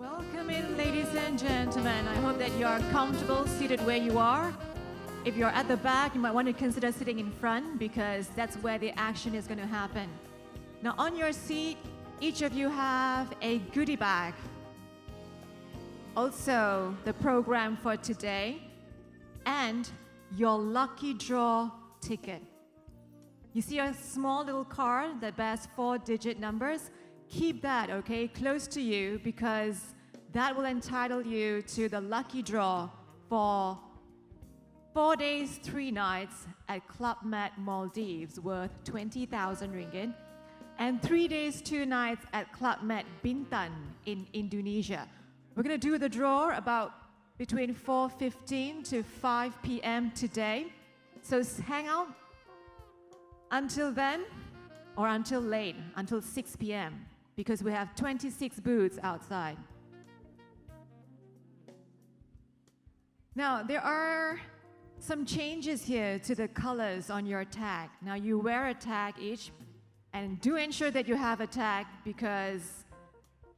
Welcome in, ladies and gentlemen. I hope that you are comfortable seated where you are. If you're at the back, you might want to consider sitting in front because that's where the action is going to happen. Now, on your seat, each of you have a goodie bag. Also, the program for today and your lucky draw ticket. You see a small little card that bears 4-digit numbers? Keep that, okay, close to you because that will entitle you to the lucky draw for 4 days, 3 nights at Club Med Maldives worth 20,000 ringgit and 3 days, 2 nights at Club Med Bintan in Indonesia. We're going to do the draw about between 4:15 to 5 p.m. today. So hang out until then or until late, until 6 p.m. because we have 26 booths outside. Now, there are some changes here to the colors on your tag. Now, you wear a tag each, and do ensure that you have a tag because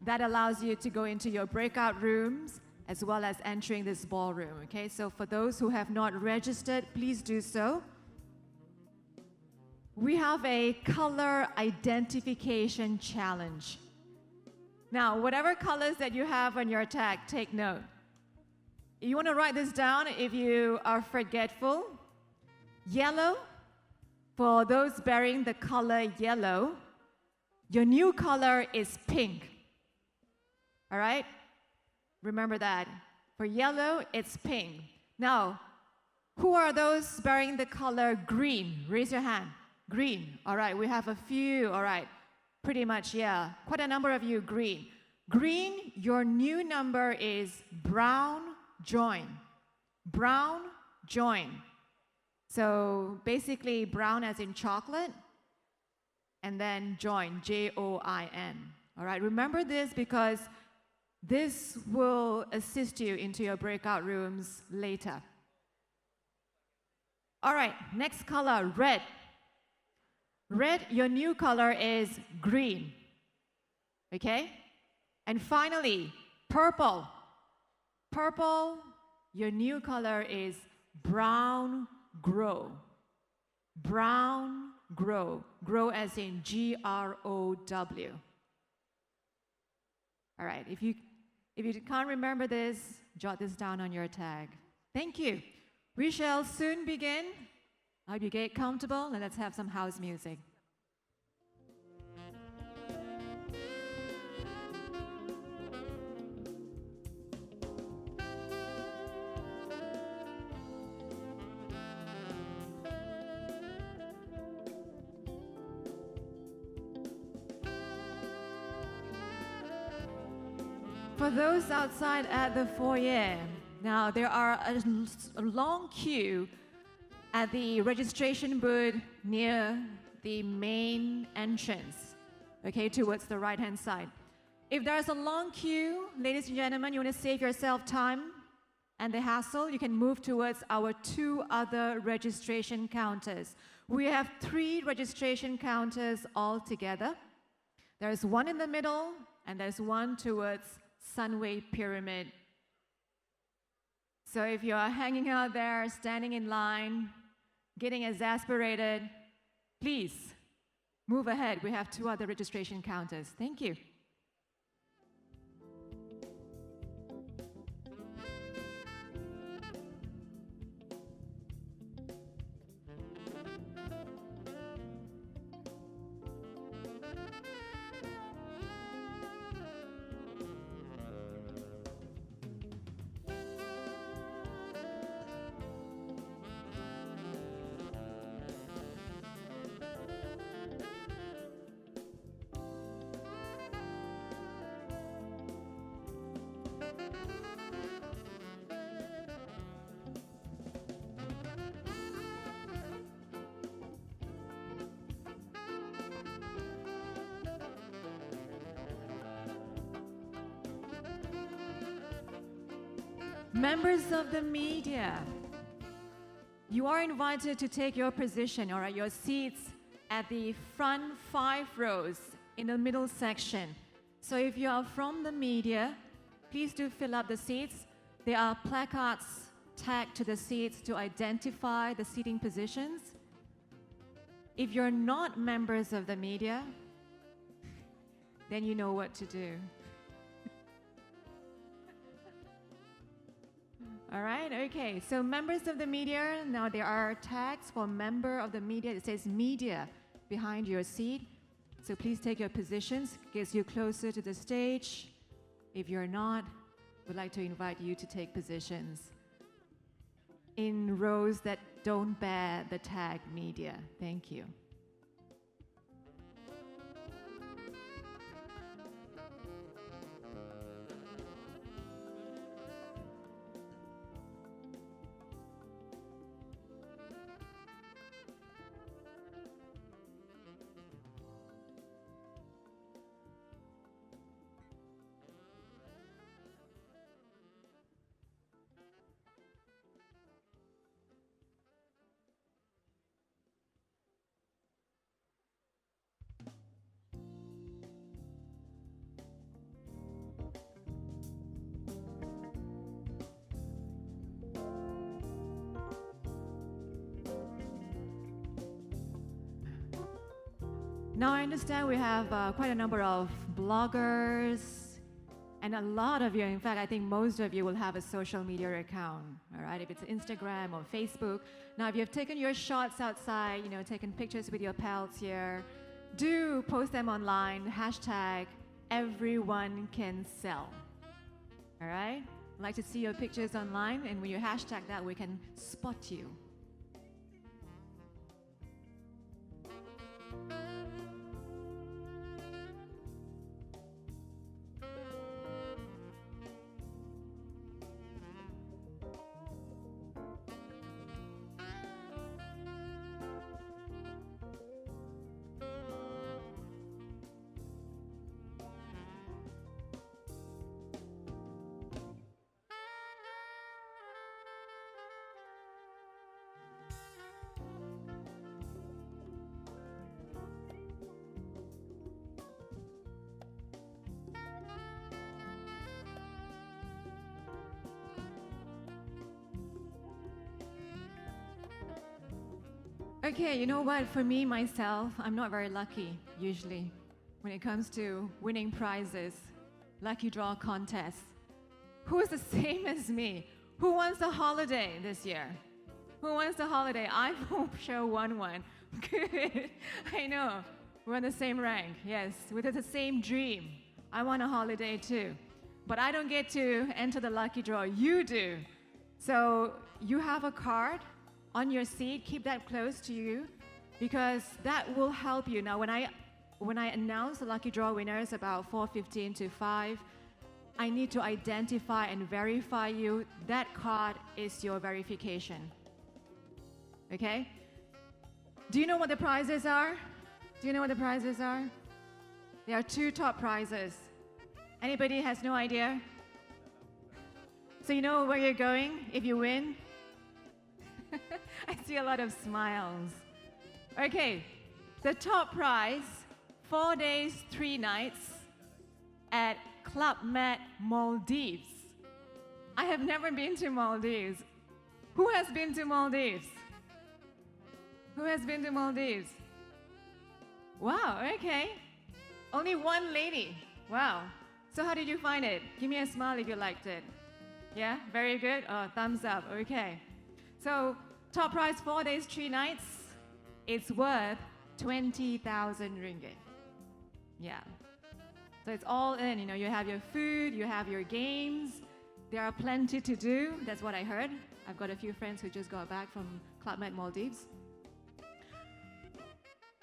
that allows you to go into your breakout rooms as well as entering this ballroom, okay? So for those who have not registered, please do so. We have a color identification challenge. Now, whatever colors that you have on your tag, take note. You want to write this down if you are forgetful. Yellow, for those bearing the color yellow, your new color is pink. All right? Remember that. For yellow, it's pink. Now, who are those bearing the color green? Raise your hand. Green. All right, we have a few. All right, pretty much, yeah. Quite a number of you, green. Green, your new number is brown, join. Brown, join. So basically, brown as in chocolate, and then join, J-O-I-N. All right, remember this because this will assist you into your breakout rooms later. All right, next color, red. Red, your new color is green, okay? And finally, purple. Purple, your new color is brown grow. Brown grow. Grow as in G-R-O-W. All right, if you can't remember this, jot this down on your tag. Thank you. We shall soon begin. I hope you get comfortable, and let's have some house music. For those outside at the foyer, now there are a long queue at the registration booth near the main entrance, okay, towards the right-hand side. If there's a long queue, ladies and gentlemen, you want to save yourself time and the hassle, you can move towards our 2 other registration counters. We have 3 registration counters all together. There's one in the middle, and there's one towards Sunway Pyramid. So if you are hanging out there, standing in line, getting exasperated, please move ahead. We have 2 other registration counters. Thank you. Members of the media, you are invited to take your position, all right, your seats at the front 5 rows in the middle section. So if you are from the media, please do fill up the seats. There are placards tagged to the seats to identify the seating positions. If you're not members of the media, then you know what to do. All right, okay, so members of the media, now there are tags for member of the media. It says media behind your seat. So please take your positions, gets you closer to the stage. If you're not, we'd like to invite you to take positions in rows that don't bear the tag media. Thank you. Now I understand we have quite a number of bloggers, and a lot of you, in fact, I think most of you will have a social media account, all right? If it's Instagram or Facebook. Now, if you've taken your shots outside, taken pictures with your pals here, do post them online, hashtag everyone can sell, all right? I'd like to see your pictures online, and when you hashtag that, we can spot you. Okay, you know what? For me, myself, I'm not very lucky, usually, when it comes to winning prizes, lucky draw contests. Who is the same as me? Who wants a holiday this year? Who wants a holiday? I sure won one. Good. I know. We're in the same rank. Yes, with the same dream. I want a holiday too. But I don't get to enter the lucky draw. You do. So you have a card on your seat. Keep that close to you, because that will help you. Now, when I announce the lucky draw winners about 4:15 to 5, I need to identify and verify you. That card is your verification. Okay? Do you know what the prizes are? Do you know what the prizes are? There are 2 top prizes. Anybody has no idea? So you know where you're going if you win? I see a lot of smiles. Okay, the top prize, 4 days, 3 nights at Club Med Maldives. I have never been to Maldives. Who has been to Maldives? Who has been to Maldives? Wow, okay. Only one lady. Wow. So how did you find it? Give me a smile if you liked it. Yeah, very good. Oh, thumbs up. Okay. So top prize, 4 days, 3 nights. It's worth 20,000 ringgit. Yeah. So it's all in. You have your food, you have your games. There are plenty to do. That's what I heard. I've got a few friends who just got back from Club Med Maldives.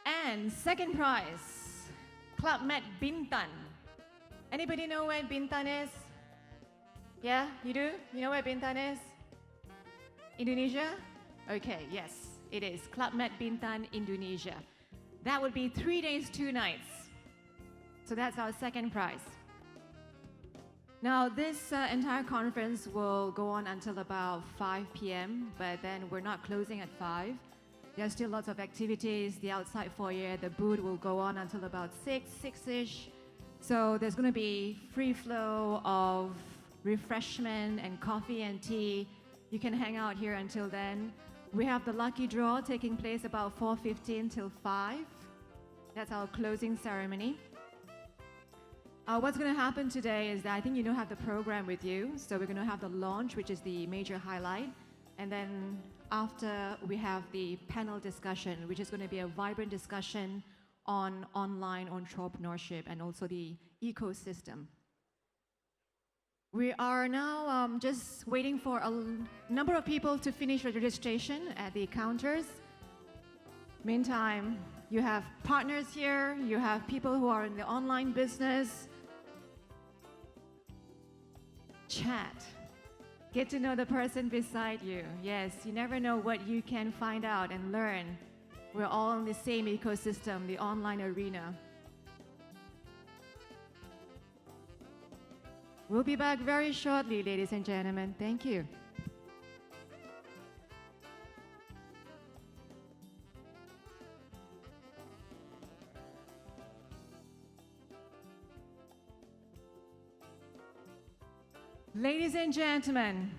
And second prize, Club Med Bintan. Anybody know where Bintan is? Yeah, you do? You know where Bintan is? Indonesia? Okay, yes, it is. Club Med Bintan, Indonesia. That would be 3 days, 2 nights. So that's our second prize. Now, this entire conference will go on until about 5 p.m., but then we're not closing at 5. There's still lots of activities. The outside foyer, the booth will go on until about 6-ish. So there's going to be free flow of refreshment and coffee and tea. You can hang out here until then. We have the lucky draw taking place about 4:15 till 5. That's our closing ceremony. What's going to happen today is that I think you don't have the program with you, so we're going to have the launch, which is the major highlight, and then after we have the panel discussion, which is going to be a vibrant discussion on online entrepreneurship and also the ecosystem. We are now just waiting for a number of people to finish registration at the counters. Meantime, you have partners here, you have people who are in the online business. Chat. Get to know the person beside you. Yes, you never know what you can find out and learn. We're all in the same ecosystem, the online arena. We'll be back very shortly, ladies and gentlemen. Thank you. Ladies and gentlemen,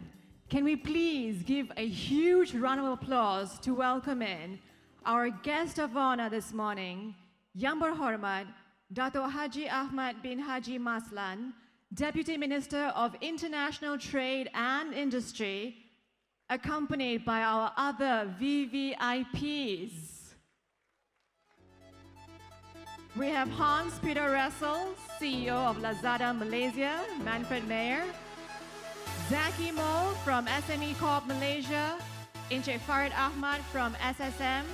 can we please give a huge round of applause to welcome in our guest of honor this morning, Yang Berhormat Dato' Haji Ahmad bin Haji Maslan, Deputy Minister of International Trade and Industry, accompanied by our other VVIPs. We have Hans-Peter Ressel, CEO of LAZADA Malaysia, Manfred Mayer, Zaki Mo from SME Corp Malaysia, Encik Farid Ahmad from SSM,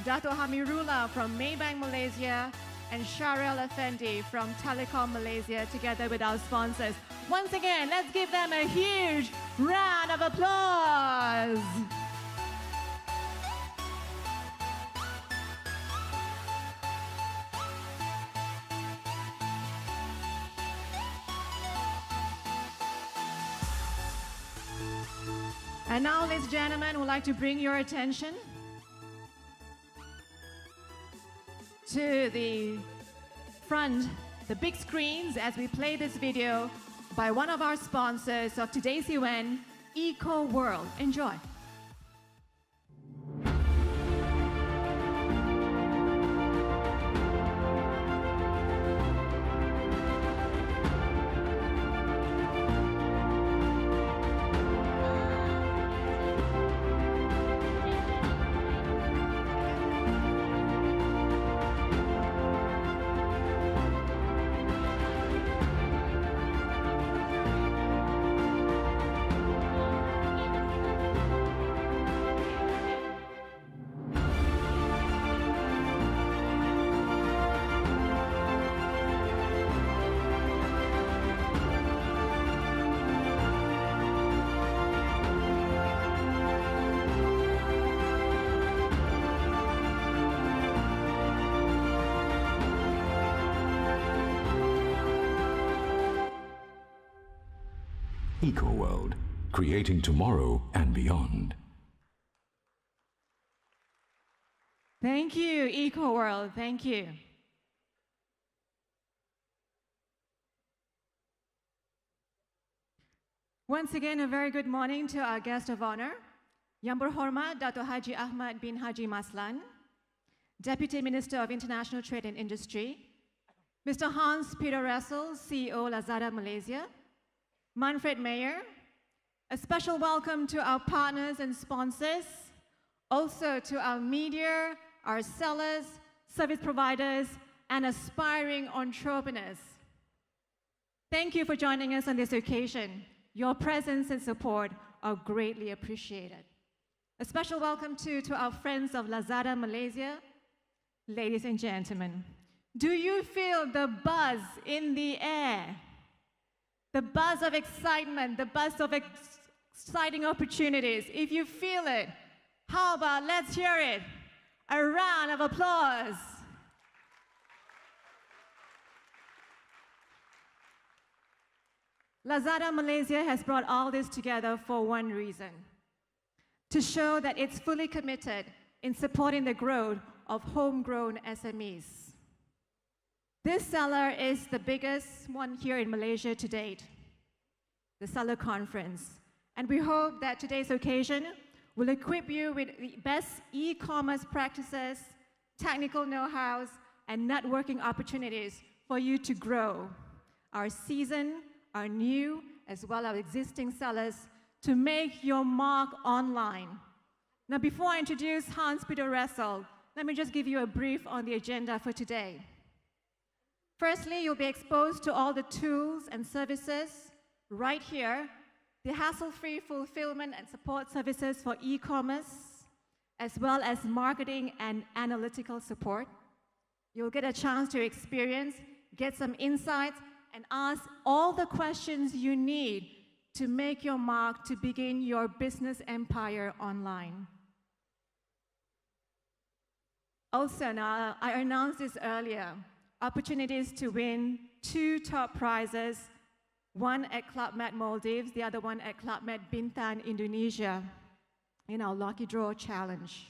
Dato' Hamirullah from Maybank Malaysia, and Sharel Effendi from Telecom Malaysia, together with our sponsors. Once again, let's give them a huge round of applause. And now, ladies and gentlemen, we'd like to bring your attention to the front, the big screens, as we play this video by one of our sponsors of today's event, Eco World. Enjoy. Eco World, creating tomorrow and beyond. Thank you, Eco World. Thank you. Once again, a very good morning to our guest of honor, Yang Berhormat Dato' Haji Ahmad bin Haji Maslan, Deputy Minister of International Trade and Industry, Mr. Hans-Peter Ressel, CEO LAZADA Malaysia, Manfred Mayer. A special welcome to our partners and sponsors, also to our media, our sellers, service providers, and aspiring entrepreneurs. Thank you for joining us on this occasion. Your presence and support are greatly appreciated. A special welcome to our friends of LAZADA Malaysia. Ladies and gentlemen, do you feel the buzz in the air? The buzz of excitement, the buzz of exciting opportunities. If you feel it, how about let's hear it? A round of applause. LAZADA Malaysia has brought all this together for one reason: to show that it's fully committed in supporting the growth of homegrown SMEs. This seller is the biggest one here in Malaysia to date. the Seller Conference. And we hope that today's occasion will equip you with the best e-commerce practices, technical know-hows, and networking opportunities for you to grow. Our seasoned, our new, as well as existing sellers to make your mark online. Now, before I introduce Hans-Peter Ressel, let me just give you a brief on the agenda for today. Firstly, you'll be exposed to all the tools and services right here, the hassle-free fulfillment and support services for e-commerce, as well as marketing and analytical support. You'll get a chance to experience, get some insights, and ask all the questions you need to make your mark to begin your business empire online. Also, now, I announced this earlier, opportunities to win 2 top prizes, one at Club Med Maldives, the other one at Club Med Bintan, Indonesia, in our Lucky Draw Challenge.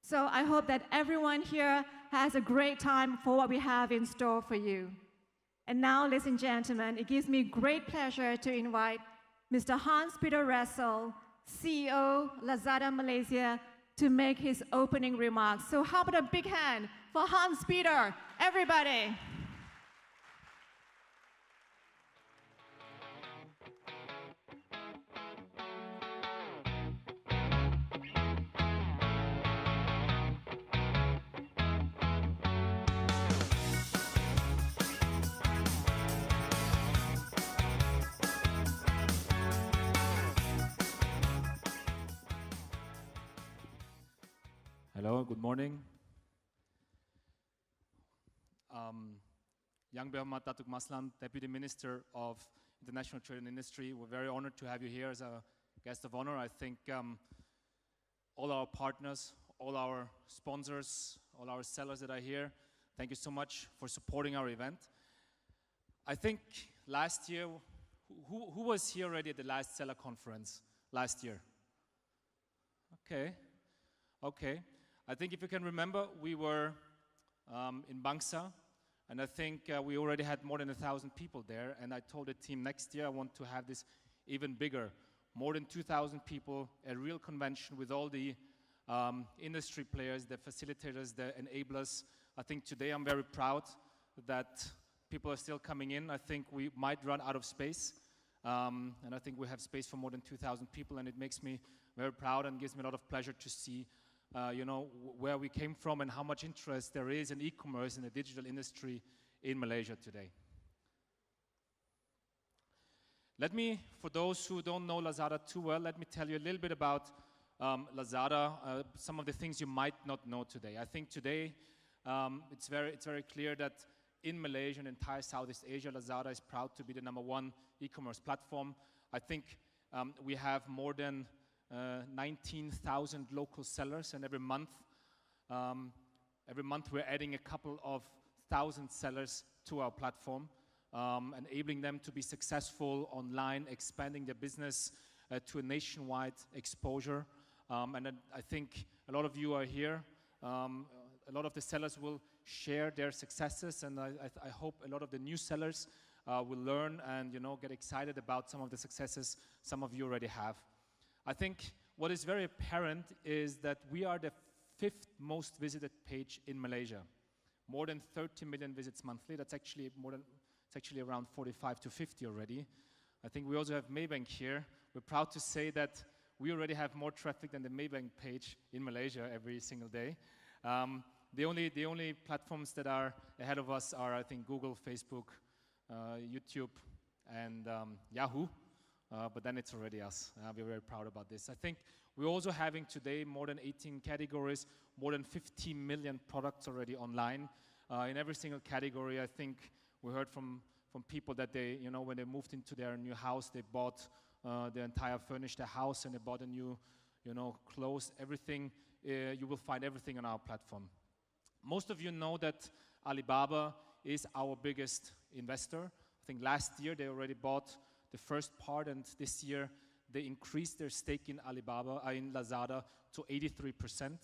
So I hope that everyone here has a great time for what we have in store for you. And now, ladies and gentlemen, it gives me great pleasure to invite Mr. Hans-Peter Ressel, CEO, LAZADA Malaysia, to make his opening remarks. So how about a big hand for Hans-Peter, everybody? Hello, good morning. Yang Behormat Datuk Maslan, Deputy Minister of International Trade and Industry. We're very honored to have you here as a guest of honor. I think all our partners, all our sponsors, all our sellers that are here, thank you so much for supporting our event. I think last year, who was here already at the last seller conference last year? Okay. I think if you can remember, we were in Bangsa, and I think we already had more than 1,000 people there, and I told the team next year I want to have this even bigger, more than 2,000 people, a real convention with all the industry players, the facilitators, the enablers. I think today I'm very proud that people are still coming in. I think we might run out of space, and I think we have space for more than 2,000 people, and it makes me very proud and gives me a lot of pleasure to see where we came from and how much interest there is in e-commerce and the digital industry in Malaysia today. Let me, for those who don't know LAZADA too well, let me tell you a little bit about LAZADA, some of the things you might not know today. I think today it's very clear that in Malaysia and entire Southeast Asia, LAZADA is proud to be the #1 e-commerce platform. I think we have more than 19,000 local sellers, and every month we're adding a couple of thousand sellers to our platform, enabling them to be successful online, expanding their business to a nationwide exposure. And I think a lot of you are here. A lot of the sellers will share their successes, and I hope a lot of the new sellers will learn and get excited about some of the successes some of you already have. I think what is very apparent is that we are the 5th most visited page in Malaysia. More than 30 million visits monthly. That's actually it's actually around 45 to 50 already. I think we also have Maybank here. We're proud to say that we already have more traffic than the Maybank page in Malaysia every single day. The only platforms that are ahead of us are, I think, Google, Facebook, YouTube, and Yahoo. But then it's already us. We're very proud about this. I think we're also having today more than 18 categories, more than 50 million products already online. In every single category, I think we heard from people that they, when they moved into their new house, they bought the entire furnished their house, and they bought a new, clothes, everything. You will find everything on our platform. Most of you know that Alibaba is our biggest investor. I think last year they already bought the first part, and this year they increased their stake in Alibaba, in LAZADA, to 83%.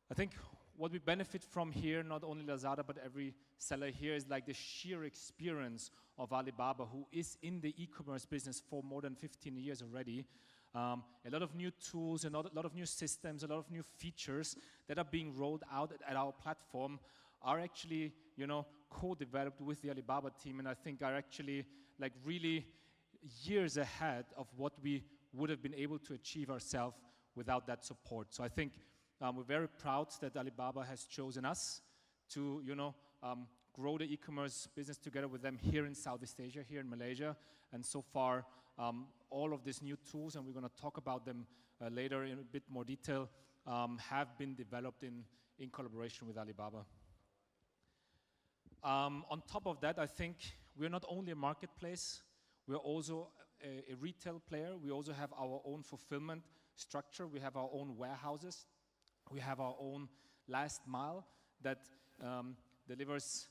I think what we benefit from here, not only Lazada, but every seller here, is like the sheer experience of Alibaba, who is in the e-commerce business for more than 15 years already. A lot of new tools, a lot of new systems, a lot of new features that are being rolled out at our platform are actually, co-developed with the Alibaba team, and I think are actually like really years ahead of what we would have been able to achieve ourselves without that support. So I think we're very proud that Alibaba has chosen us to, grow the e-commerce business together with them here in Southeast Asia, here in Malaysia. And so far, all of these new tools, and we're going to talk about them later in a bit more detail, have been developed in collaboration with Alibaba. On top of that, I think we're not only a marketplace, we're also a retail player. We also have our own fulfillment structure. We have our own warehouses. We have our own last mile that delivers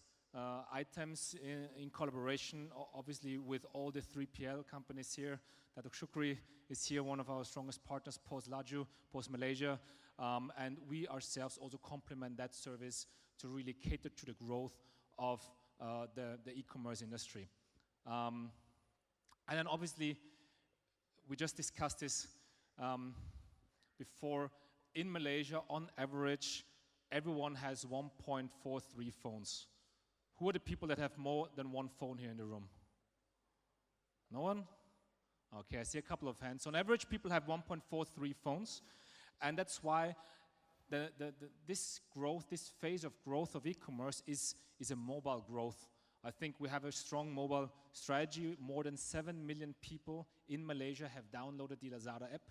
items in collaboration, obviously, with all the 3PL companies here. Datuk Shukri is here, one of our strongest partners, Post Laju, Post Malaysia, and we ourselves also complement that service to really cater to the growth of the e-commerce industry. And then obviously, we just discussed this before. In Malaysia, on average, everyone has 1.43 phones. Who are the people that have more than one phone here in the room? No one? Okay, I see a couple of hands. On average, people have 1.43 phones, and that's why this growth, this phase of growth of e-commerce is a mobile growth. I think we have a strong mobile strategy. More than 7 million people in Malaysia have downloaded the LAZADA app.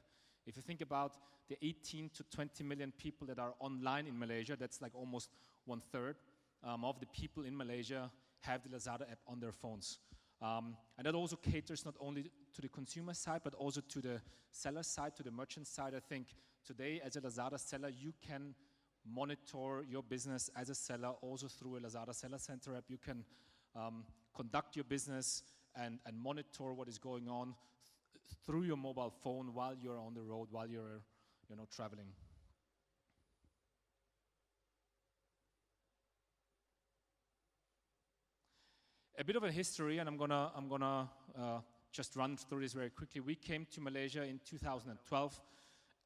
If you think about the 18 to 20 million people that are online in Malaysia, that's like almost 1/3 of the people in Malaysia have the LAZADA app on their phones. And that also caters not only to the consumer side, but also to the seller side, to the merchant side. I think today, as a LAZADA seller, you can monitor your business as a seller also through a LAZADA Seller Center app. You can conduct your business and monitor what is going on through your mobile phone while you're on the road, while you're traveling. A bit of a history, and I'm gonna just run through this very quickly. We came to Malaysia in 2012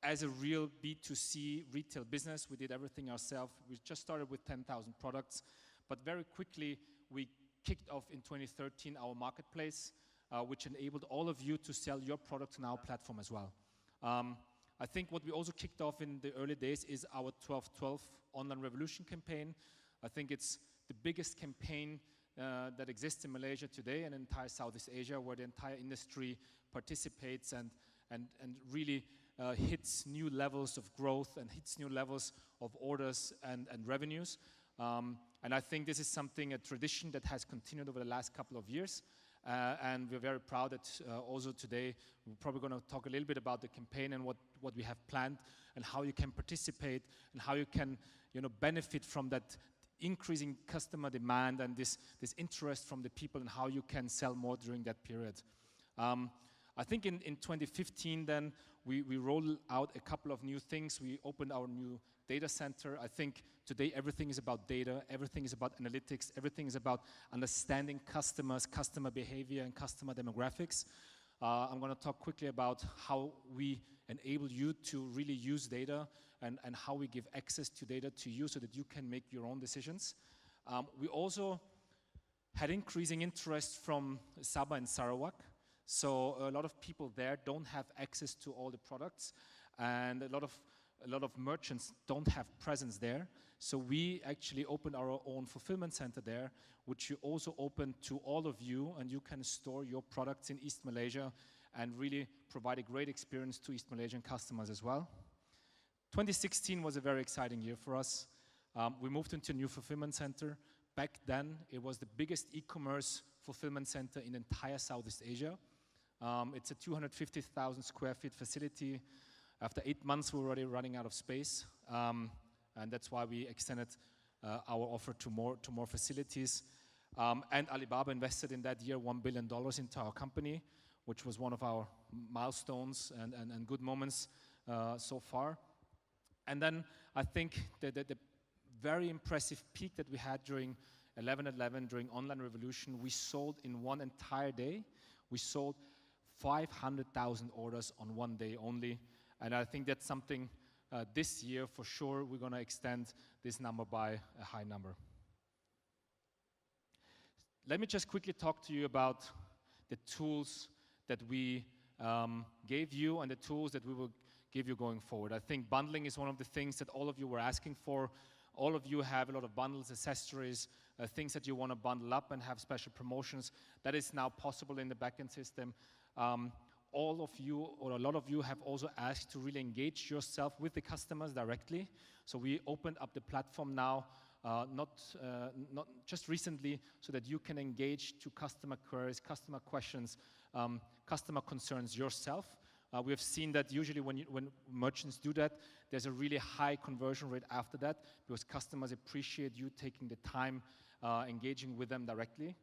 as a real B2C retail business. We did everything ourselves. We just started with 10,000 products, but very quickly we kicked off in 2013 our marketplace, which enabled all of you to sell your products on our platform as well. I think what we also kicked off in the early days is our 12/12 online revolution campaign. I think it's the biggest campaign that exists in Malaysia today and entire Southeast Asia, where the entire industry participates and really hits new levels of growth and hits new levels of orders and revenues. And I think this is something, a tradition that has continued over the last couple of years. And we're very proud that also today we're probably going to talk a little bit about the campaign and what we have planned and how you can participate and how you can benefit from that increasing customer demand and this interest from the people and how you can sell more during that period. I think in 2015 then we rolled out a couple of new things. We opened our new data center. I think today everything is about data, everything is about analytics, everything is about understanding customers, customer behavior and customer demographics. I'm going to talk quickly about how we enable you to really use data and how we give access to data to you so that you can make your own decisions. We also had increasing interest from Sabah and Sarawak. So a lot of people there don't have access to all the products, and a lot of merchants don't have presence there. So we actually opened our own fulfillment center there, which you also open to all of you, and you can store your products in East Malaysia and really provide a great experience to East Malaysian customers as well. 2016 was a very exciting year for us. We moved into a new fulfillment center. Back then, it was the biggest e-commerce fulfillment center in entire Southeast Asia. It's a 250,000 square feet facility. After 8 months, we were already running out of space, and that's why we extended our offer to more facilities. And Alibaba invested in that year $1 billion into our company, which was one of our milestones and good moments so far. And then I think the very impressive peak that we had during 11/11, during Online Revolution. We sold in one entire day, we sold 500,000 orders on one day only. And I think that's something this year, for sure, we're going to extend this number by a high number. Let me just quickly talk to you about the tools that we gave you and the tools that we will give you going forward. I think bundling is one of the things that all of you were asking for. All of you have a lot of bundles, accessories, things that you want to bundle up and have special promotions. That is now possible in the backend system. All of you, or a lot of you, have also asked to really engage yourself with the customers directly. So we opened up the platform now, not just recently, so that you can engage to customer queries, customer questions, customer concerns yourself. We have seen that usually when merchants do that, there's a really high conversion rate after that, because customers appreciate you taking the time engaging with them directly.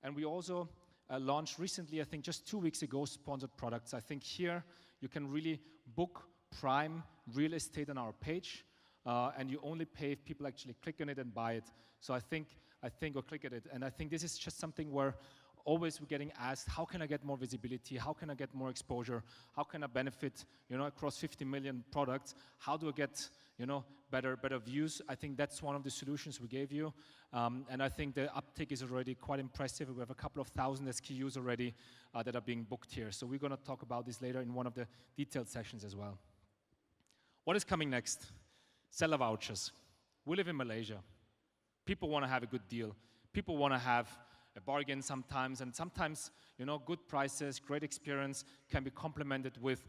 And we also launched recently, I think just 2 weeks ago, sponsored products. I think here you can really book prime real estate on our page, and you only pay if people actually click on it and buy it. So I think, or click at it. And I think this is just something where always we're getting asked, how can I get more visibility? How can I get more exposure? How can I benefit, across 50 million products? How do I get, better views? I think that's one of the solutions we gave you. And I think the uptake is already quite impressive. We have a couple of thousand SKUs already that are being booked here. So we're going to talk about this later in one of the detailed sessions as well. What is coming next? Seller vouchers. We live in Malaysia. People want to have a good deal. People want to have a bargain sometimes, and sometimes, good prices, great experience can be complemented with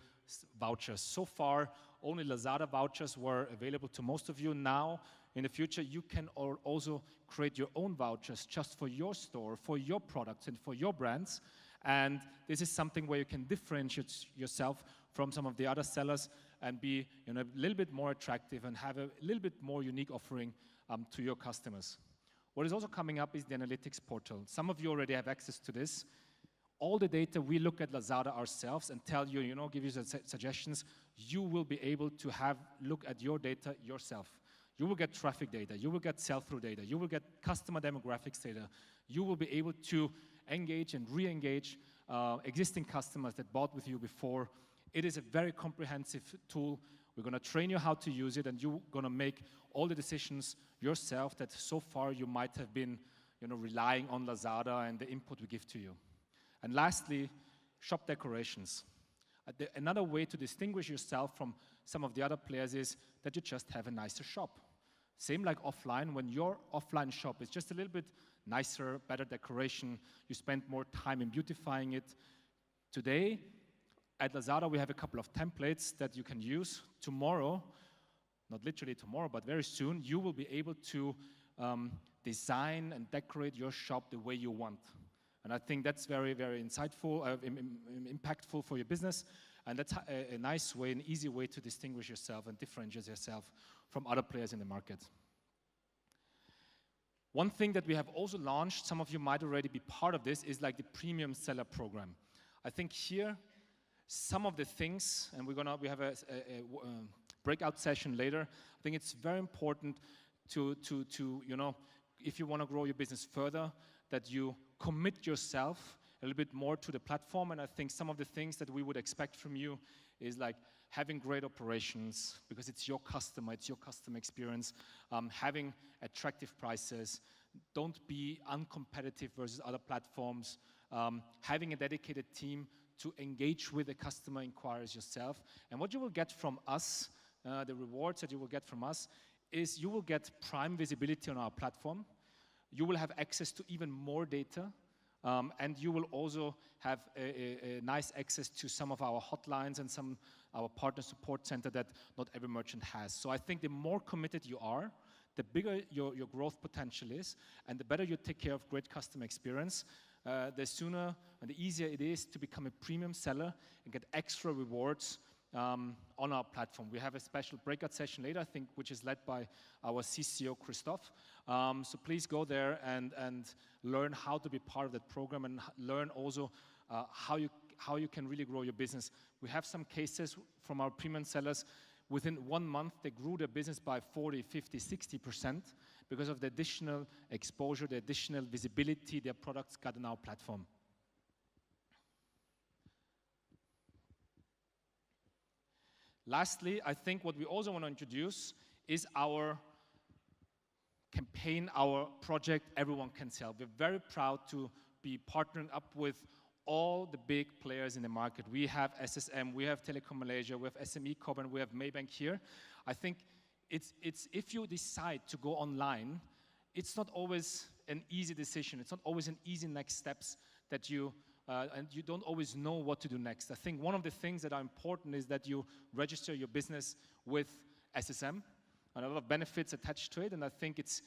vouchers. So far, only LAZADA vouchers were available to most of you. Now, in the future, you can also create your own vouchers just for your store, for your products, and for your brands. And this is something where you can differentiate yourself from some of the other sellers and be a little bit more attractive and have a little bit more unique offering to your customers. What is also coming up is the analytics portal. Some of you already have access to this. All the data, we look at LAZADA ourselves and tell you, give you suggestions. You will be able to look at your data yourself. You will get traffic data. You will get sell-through data. You will get customer demographics data. You will be able to engage and re-engage existing customers that bought with you before. It is a very comprehensive tool. We're going to train you how to use it, and you're going to make all the decisions yourself that so far you might have been relying on LAZADA and the input we give to you. And lastly, shop decorations. Another way to distinguish yourself from some of the other players is that you just have a nicer shop. Same like offline. When your offline shop is just a little bit nicer, better decoration, you spend more time in beautifying it. Today, at LAZADA, we have a couple of templates that you can use. Tomorrow, not literally tomorrow, but very soon, you will be able to design and decorate your shop the way you want. And I think that's very, very insightful, impactful for your business. And that's a nice way, an easy way to distinguish yourself and differentiate yourself from other players in the market. One thing that we have also launched, some of you might already be part of this, is like the premium seller program. I think here, some of the things, and we have a breakout session later. I think it's very important to if you want to grow your business further, that you commit yourself a little bit more to the platform. And I think some of the things that we would expect from you is like having great operations, because it's your customer experience, having attractive prices, don't be uncompetitive versus other platforms, having a dedicated team to engage with the customer inquiries yourself. And what you will get from us, the rewards that you will get from us, is you will get prime visibility on our platform. You will have access to even more data, and you will also have a nice access to some of our hotlines and our partner support center that not every merchant has. So I think the more committed you are, the bigger your growth potential is, and the better you take care of great customer experience, the sooner and the easier it is to become a premium seller and get extra rewards on our platform. We have a special breakout session later, I think, which is led by our CCO, Christoph. So please go there and learn how to be part of that program, and learn also how you can really grow your business. We have some cases from our premium sellers within 1 month, they grew their business by 40, 50, 60% because of the additional exposure, the additional visibility their products got on our platform. Lastly, I think what we also want to introduce is our campaign, our project, Everyone Can Sell. We're very proud to be partnering up with all the big players in the market. We have SSM, we have Telekom Malaysia, we have SME Corp, and we have Maybank here. I think it's if you decide to go online, it's not always an easy decision. It's not always an easy next steps that you, and you don't always know what to do next. I think one of the things that are important is that you register your business with SSM, and a lot of benefits attached to it, and I think it's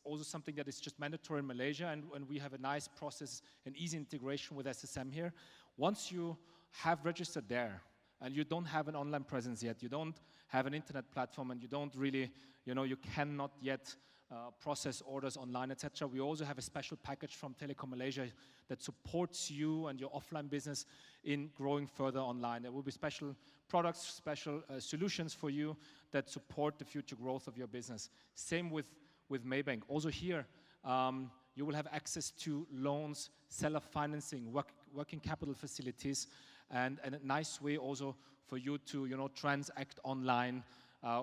also something that is just mandatory in Malaysia, and we have a nice process and easy integration with SSM here. Once you have registered there, and you don't have an online presence yet, you don't have an internet platform, and you don't really, you cannot yet process orders online, etc. We also have a special package from Telekom Malaysia that supports you and your offline business in growing further online. There will be special products, special solutions for you that support the future growth of your business. Same with Maybank. Also here, you will have access to loans, seller financing, working capital facilities, and a nice way also for you to transact online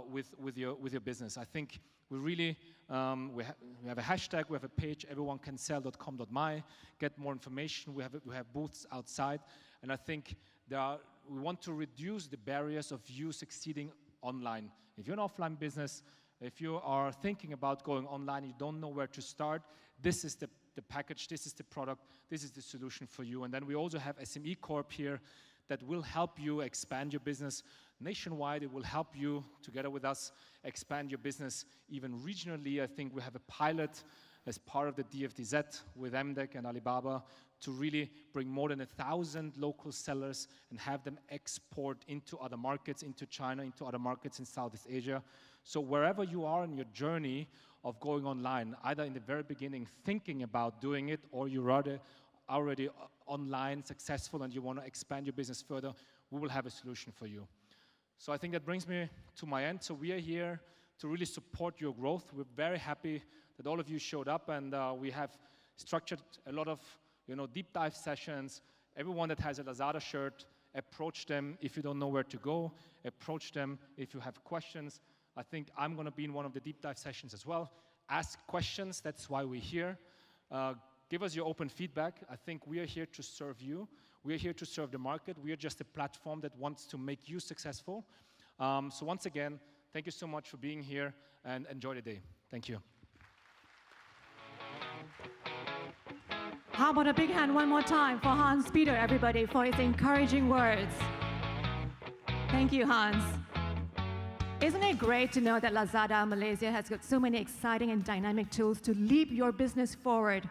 with your business. I think we really we have a hashtag, we have a page, everyonecansell.com.my. Get more information. We have booths outside, and I think we want to reduce the barriers of you succeeding online. If you're an offline business, if you are thinking about going online, you don't know where to start, this is the package, this is the product, this is the solution for you. And then we also have SME Corp here that will help you expand your business nationwide. It will help you, together with us, expand your business even regionally. I think we have a pilot as part of the DFTZ with MDEC and Alibaba to really bring more than 1,000 local sellers and have them export into other markets, into China, into other markets in Southeast Asia. So wherever you are in your journey of going online, either in the very beginning thinking about doing it, or you're already online, successful, and you want to expand your business further, we will have a solution for you. So I think that brings me to my end. So we are here to really support your growth. We're very happy that all of you showed up, and we have structured a lot of deep dive sessions. Everyone that has a LAZADA shirt, approach them if you don't know where to go. Approach them if you have questions. I think I'm going to be in one of the deep dive sessions as well. Ask questions, that's why we're here. Give us your open feedback. I think we are here to serve you. We are here to serve the market. We are just a platform that wants to make you successful. So once again, thank you so much for being here, and enjoy the day. Thank you. How about a big hand one more time for Hans Peter, everybody, for his encouraging words. Thank you, Hans. Isn't it great to know that LAZADA Malaysia has got so many exciting and dynamic tools to leap your business forward?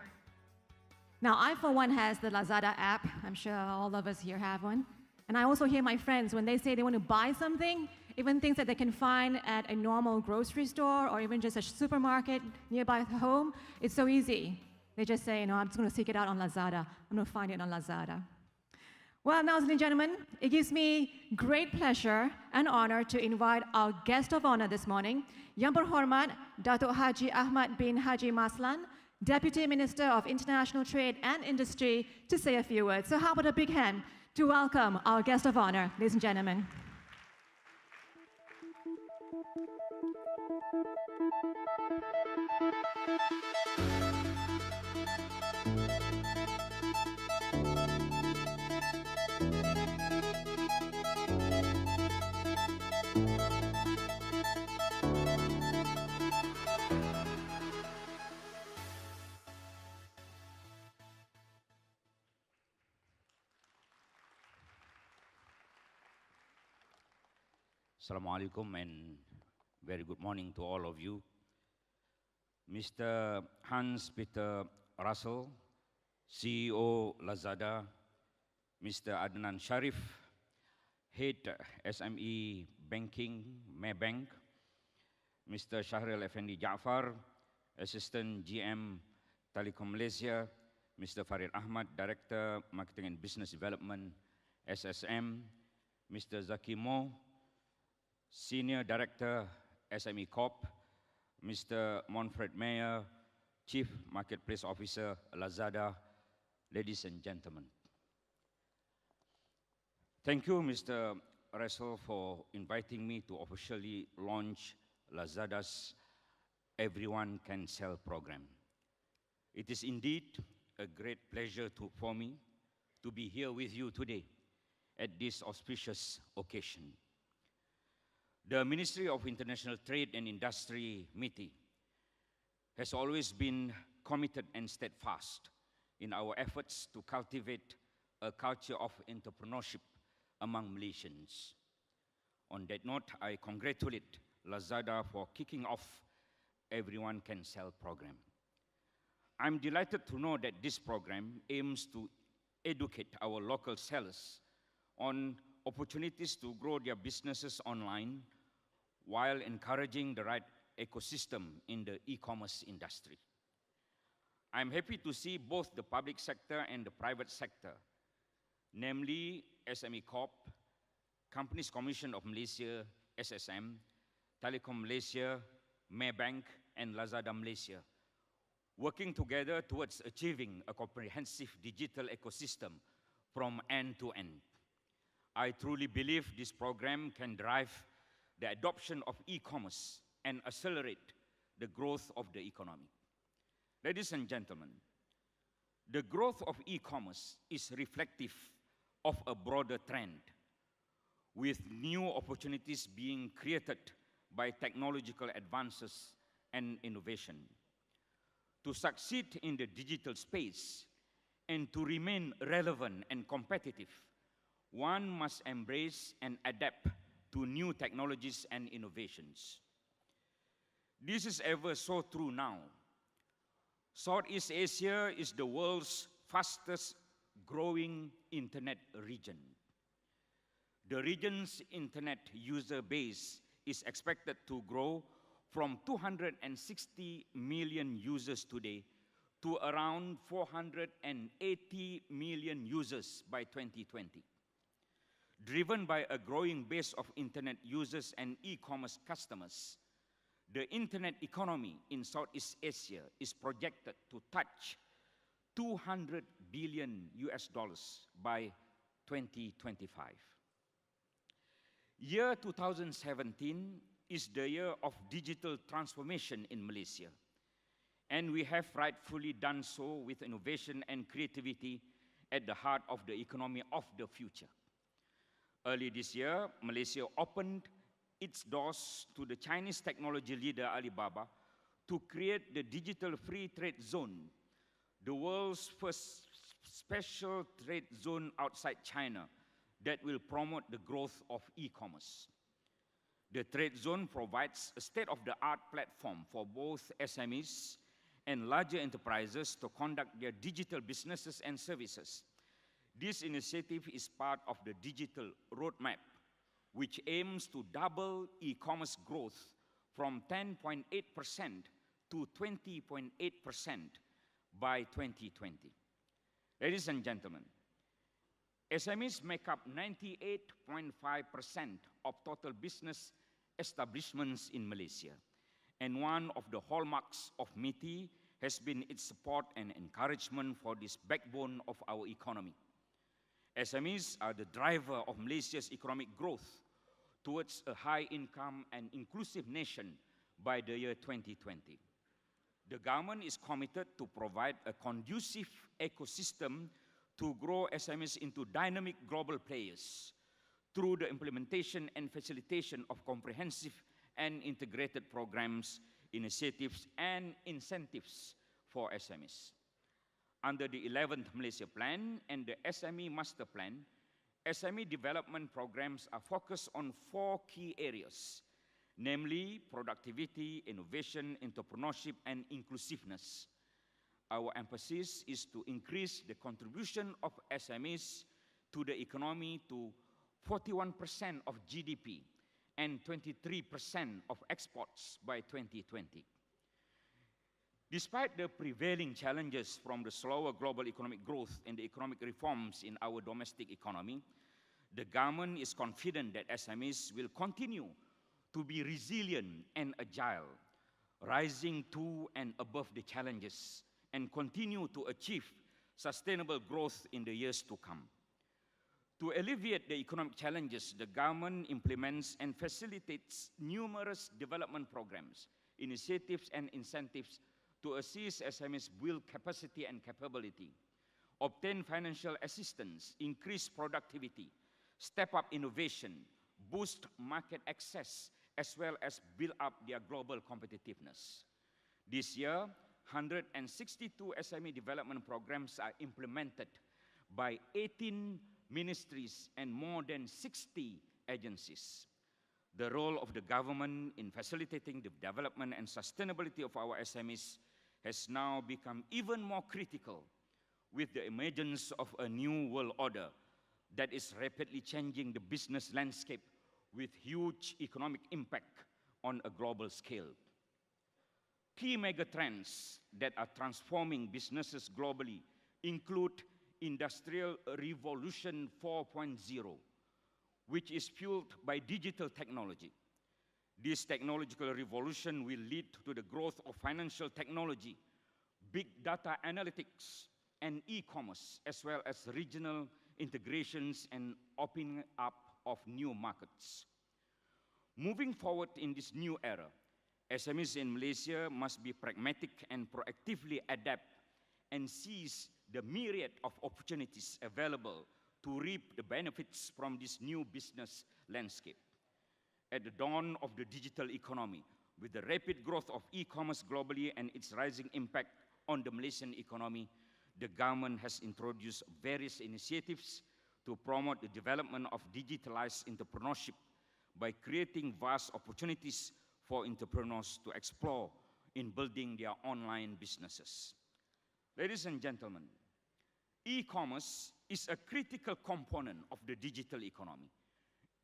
Now, I, for one, has the LAZADA app. I'm sure all of us here have one. And I also hear my friends, when they say they want to buy something, even things that they can find at a normal grocery store or even just a supermarket nearby home, it's so easy. They just say, I'm just going to seek it out on LAZADA. I'm going to find it on LAZADA. Well, now, ladies and gentlemen, it gives me great pleasure and honor to invite our guest of honor this morning, Yang Berhormat Datuk Haji Ahmad bin Haji Maslan, Deputy Minister of International Trade and Industry, to say a few words. So how about a big hand to welcome our guest of honor, ladies and gentlemen. Assalamualaikum and very good morning to all of you. Mr. Hans-Peter Russell, CEO LAZADA, Mr. Adnan Sharif, Head SME Banking, Maybank, Mr. Shahril Effendi Jaafar, Assistant GM Telekom Malaysia, Mr. Farid Ahmad, Director Marketing and Business Development, SSM, Mr. Zaki Mo, Senior Director, SME Corp, Mr. Manfred Mayer, Chief Marketplace Officer, LAZADA, ladies and gentlemen. Thank you, Mr. Russell, for inviting me to officially launch LAZADA's Everyone Can Sell program. It is indeed a great pleasure for me to be here with you today at this auspicious occasion. The Ministry of International Trade and Industry, MITI, has always been committed and steadfast in our efforts to cultivate a culture of entrepreneurship among Malaysians. On that note, I congratulate LAZADA for kicking off Everyone Can Sell program. I'm delighted to know that this program aims to educate our local sellers on opportunities to grow their businesses online while encouraging the right ecosystem in the e-commerce industry. I'm happy to see both the public sector and the private sector, namely SME Corp, Companies Commission of Malaysia, SSM, Telekom Malaysia, Maybank, and LAZADA Malaysia, working together towards achieving a comprehensive digital ecosystem from end to end. I truly believe this program can drive the adoption of e-commerce and accelerate the growth of the economy. Ladies and gentlemen, the growth of e-commerce is reflective of a broader trend, with new opportunities being created by technological advances and innovation. To succeed in the digital space and to remain relevant and competitive, one must embrace and adapt to new technologies and innovations. This is ever so true now. Southeast Asia is the world's fastest growing internet region. The region's internet user base is expected to grow from 260 million users today to around 480 million users by 2020. Driven by a growing base of internet users and e-commerce customers, the internet economy in Southeast Asia is projected to touch $200 billion by 2025. Year 2017 is the year of digital transformation in Malaysia, and we have rightfully done so with innovation and creativity at the heart of the economy of the future. Early this year, Malaysia opened its doors to the Chinese technology leader Alibaba to create the Digital Free Trade Zone, the world's first special trade zone outside China that will promote the growth of e-commerce. The trade zone provides a state-of-the-art platform for both SMEs and larger enterprises to conduct their digital businesses and services. This initiative is part of the digital roadmap, which aims to double e-commerce growth from 10.8% to 20.8% by 2020. Ladies and gentlemen, SMEs make up 98.5% of total business establishments in Malaysia, and one of the hallmarks of MITI has been its support and encouragement for this backbone of our economy. SMEs are the driver of Malaysia's economic growth towards a high-income and inclusive nation by the year 2020. The government is committed to provide a conducive ecosystem to grow SMEs into dynamic global players through the implementation and facilitation of comprehensive and integrated programs, initiatives, and incentives for SMEs. Under the 11th Malaysia Plan and the SME Master Plan, SME development programs are focused on 4 key areas, namely productivity, innovation, entrepreneurship, and inclusiveness. Our emphasis is to increase the contribution of SMEs to the economy to 41% of GDP and 23% of exports by 2020. Despite the prevailing challenges from the slower global economic growth and the economic reforms in our domestic economy, the government is confident that SMEs will continue to be resilient and agile, rising to and above the challenges, and continue to achieve sustainable growth in the years to come. To alleviate the economic challenges, the government implements and facilitates numerous development programs, initiatives, and incentives to assist SMEs build capacity and capability, obtain financial assistance, increase productivity, step up innovation, boost market access, as well as build up their global competitiveness. This year, 162 SME development programs are implemented by 18 ministries and more than 60 agencies. The role of the government in facilitating the development and sustainability of our SMEs has now become even more critical with the emergence of a new world order that is rapidly changing the business landscape with huge economic impact on a global scale. Key megatrends that are transforming businesses globally include Industrial Revolution 4.0, which is fueled by digital technology. This technological revolution will lead to the growth of financial technology, big data analytics, and e-commerce, as well as regional integrations and opening up of new markets. Moving forward in this new era, SMEs in Malaysia must be pragmatic and proactively adapt and seize the myriad of opportunities available to reap the benefits from this new business landscape. At the dawn of the digital economy, with the rapid growth of e-commerce globally and its rising impact on the Malaysian economy, the government has introduced various initiatives to promote the development of digitalized entrepreneurship by creating vast opportunities for entrepreneurs to explore in building their online businesses. Ladies and gentlemen, e-commerce is a critical component of the digital economy.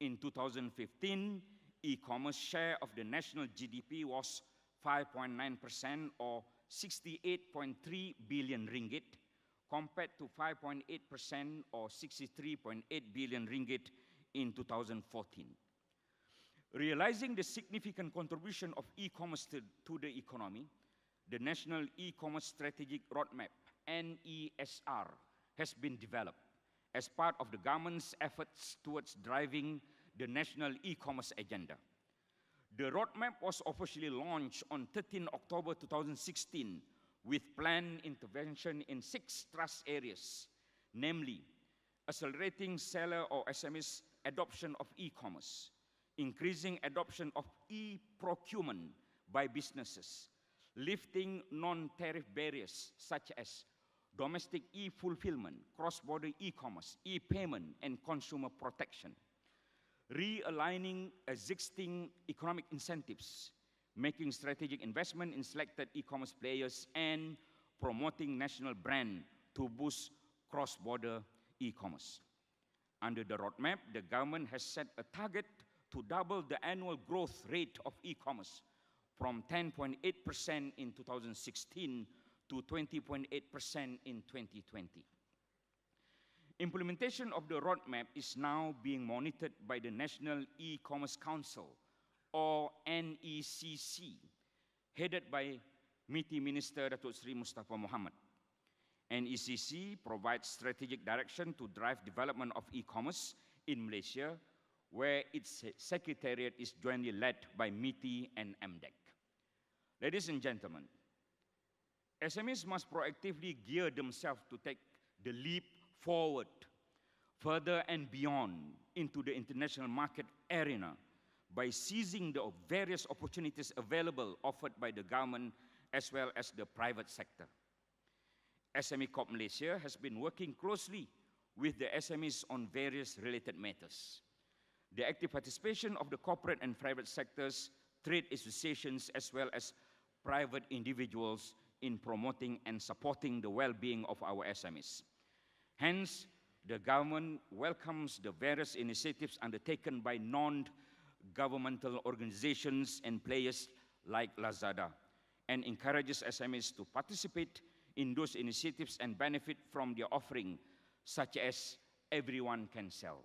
In 2015, e-commerce share of the national GDP was 5.9% or 68.3 billion ringgit, compared to 5.8% or 63.8 billion ringgit in 2014. Realizing the significant contribution of e-commerce to the economy, the National E-Commerce Strategic Roadmap, NESR, has been developed as part of the government's efforts towards driving the national e-commerce agenda. The roadmap was officially launched on 13 October 2016 with planned intervention in 6 thrust areas, namely accelerating seller or SMEs adoption of e-commerce, increasing adoption of e-procurement by businesses, lifting non-tariff barriers such as domestic e-fulfillment, cross-border e-commerce, e-payment, and consumer protection, realigning existing economic incentives, making strategic investment in selected e-commerce players, and promoting national brand to boost cross-border e-commerce. Under the roadmap, the government has set a target to double the annual growth rate of e-commerce from 10.8% in 2016 to 20.8% in 2020. Implementation of the roadmap is now being monitored by the National E-Commerce Council, or NECC, headed by MITI Minister Datuk Seri Mustafa Mohamad. NECC provides strategic direction to drive development of e-commerce in Malaysia, where its secretariat is jointly led by MITI and MDEC. Ladies and gentlemen, SMEs must proactively gear themselves to take the leap forward, further and beyond into the international market arena by seizing the various opportunities available offered by the government as well as the private sector. SME Corp Malaysia has been working closely with the SMEs on various related matters. The active participation of the corporate and private sectors, trade associations, as well as private individuals in promoting and supporting the well-being of our SMEs. Hence, the government welcomes the various initiatives undertaken by non-governmental organizations and players like LAZADA and encourages SMEs to participate in those initiatives and benefit from their offering, such as Everyone Can Sell.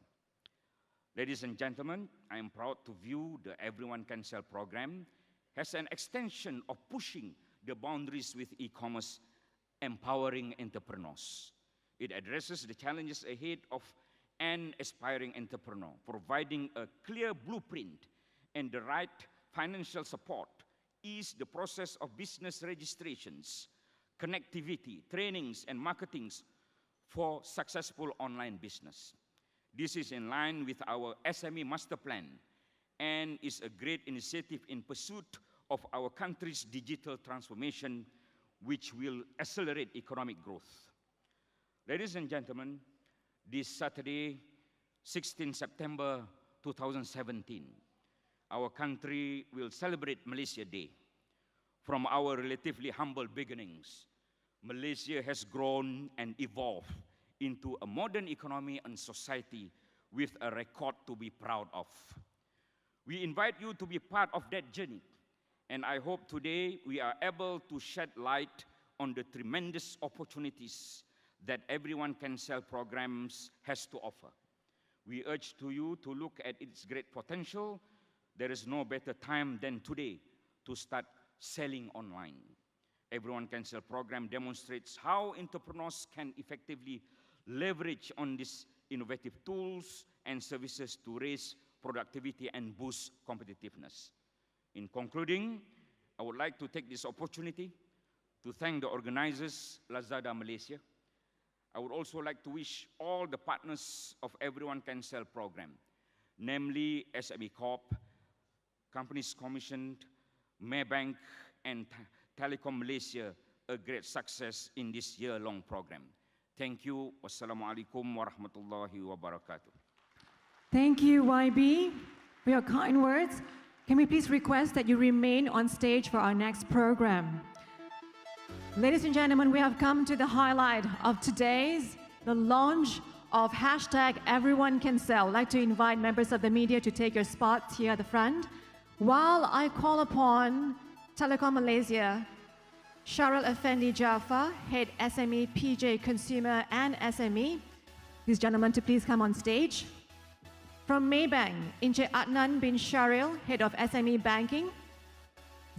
Ladies and gentlemen, I am proud to view the Everyone Can Sell program as an extension of pushing the boundaries with e-commerce, empowering entrepreneurs. It addresses the challenges ahead of an aspiring entrepreneur, providing a clear blueprint and the right financial support, ease the process of business registrations, connectivity, trainings, and marketings for successful online business. This is in line with our SME Master Plan and is a great initiative in pursuit of our country's digital transformation, which will accelerate economic growth. Ladies and gentlemen, this Saturday, 16 September 2017, our country will celebrate Malaysia Day. From our relatively humble beginnings, Malaysia has grown and evolved into a modern economy and society with a record to be proud of. We invite you to be part of that journey, and I hope today we are able to shed light on the tremendous opportunities that Everyone Can Sell programs has to offer. We urge to you to look at its great potential. There is no better time than today to start selling online. Everyone Can Sell program demonstrates how entrepreneurs can effectively leverage on these innovative tools and services to raise productivity and boost competitiveness. In concluding, I would like to take this opportunity to thank the organizers, LAZADA Malaysia. I would also like to wish all the partners of Everyone Can Sell program, namely SME Corp, Companies Commissioned, Maybank, and Telecom Malaysia, a great success in this year-long program. Thank you. Wassalamualaikum warahmatullahi wabarakatuh. Thank you, YB, for your kind words. Can we please request that you remain on stage for our next program? Ladies and gentlemen, we have come to the highlight of today's, the launch of hashtag Everyone Can Sell. I'd like to invite members of the media to take your spots here at the front, while I call upon Telecom Malaysia, Sharil Effendi Jaffa, Head SME, PJ Consumer and SME. These gentlemen to please come on stage. From Maybank, Encik Adnan bin Sharil, Head of SME Banking.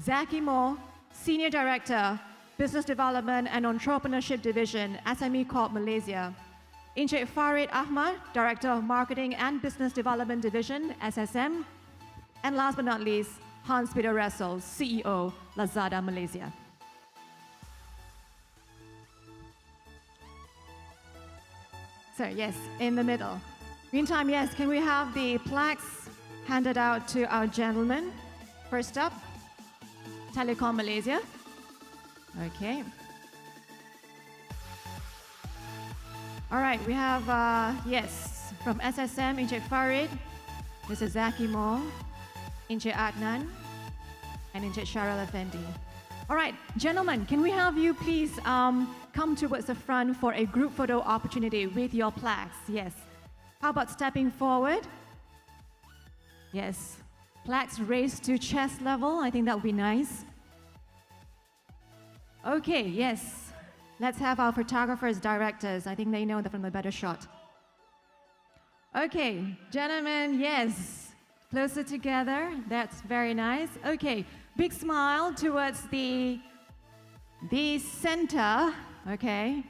Zaki Mo, Senior Director, Business Development and Entrepreneurship Division, SME Corp Malaysia. Encik Farid Ahmad, Director of Marketing and Business Development Division, SSM. And last but not least, Hans-Peter Ressel, CEO, LAZADA Malaysia. So yes, in the middle. Meantime, yes, can we have the plaques handed out to our gentlemen? First up, Telecom Malaysia. Okay. All right, we have, yes, from SSM, Encik Farid, Mr. Zaki Mo, Encik Adnan, and Encik Sharil Effendi. All right, gentlemen, can we have you please come towards the front for a group photo opportunity with your plaques? Yes. How about stepping forward? Yes. Plaques raised to chest level. I think that would be nice. Okay, yes. Let's have our photographers, directors. I think they know from the better shot. Okay, gentlemen, yes. Closer together. That's very nice. Okay, big smile towards the center. Okay.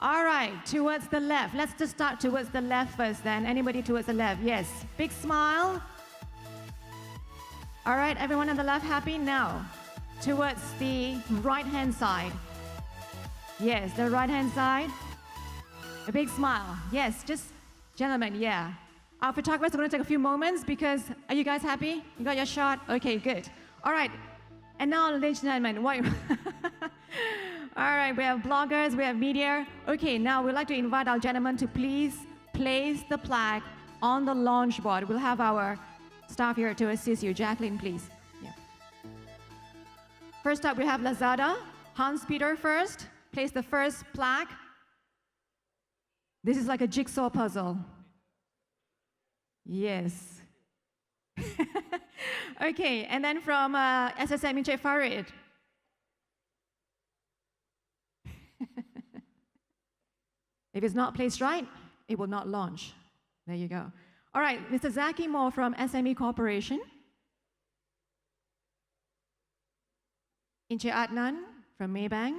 All right, towards the left. Let's just start towards the left first then. Anybody towards the left? Yes. Big smile. All right, everyone on the left happy? Now, towards the right-hand side. Yes, the right-hand side. A big smile. Yes, just, gentlemen, yeah. Our photographers are going to take a few moments because, are you guys happy? You got your shot? Okay, good. All right, and now, ladies and gentlemen, what? All right, we have bloggers, we have media. Okay, now we'd like to invite our gentlemen to please place the plaque on the launch board. We'll have our staff here to assist you. Jacqueline, please. Yeah. First up, we have LAZADA. Hans-Peter first. Place the first plaque. This is like a jigsaw puzzle. Yes. Okay, and then from SSM, Encik Farid. If it's not placed right, it will not launch. There you go. All right, Mr. Zaki Moore from SME Corporation. Inche Adnan from Maybank.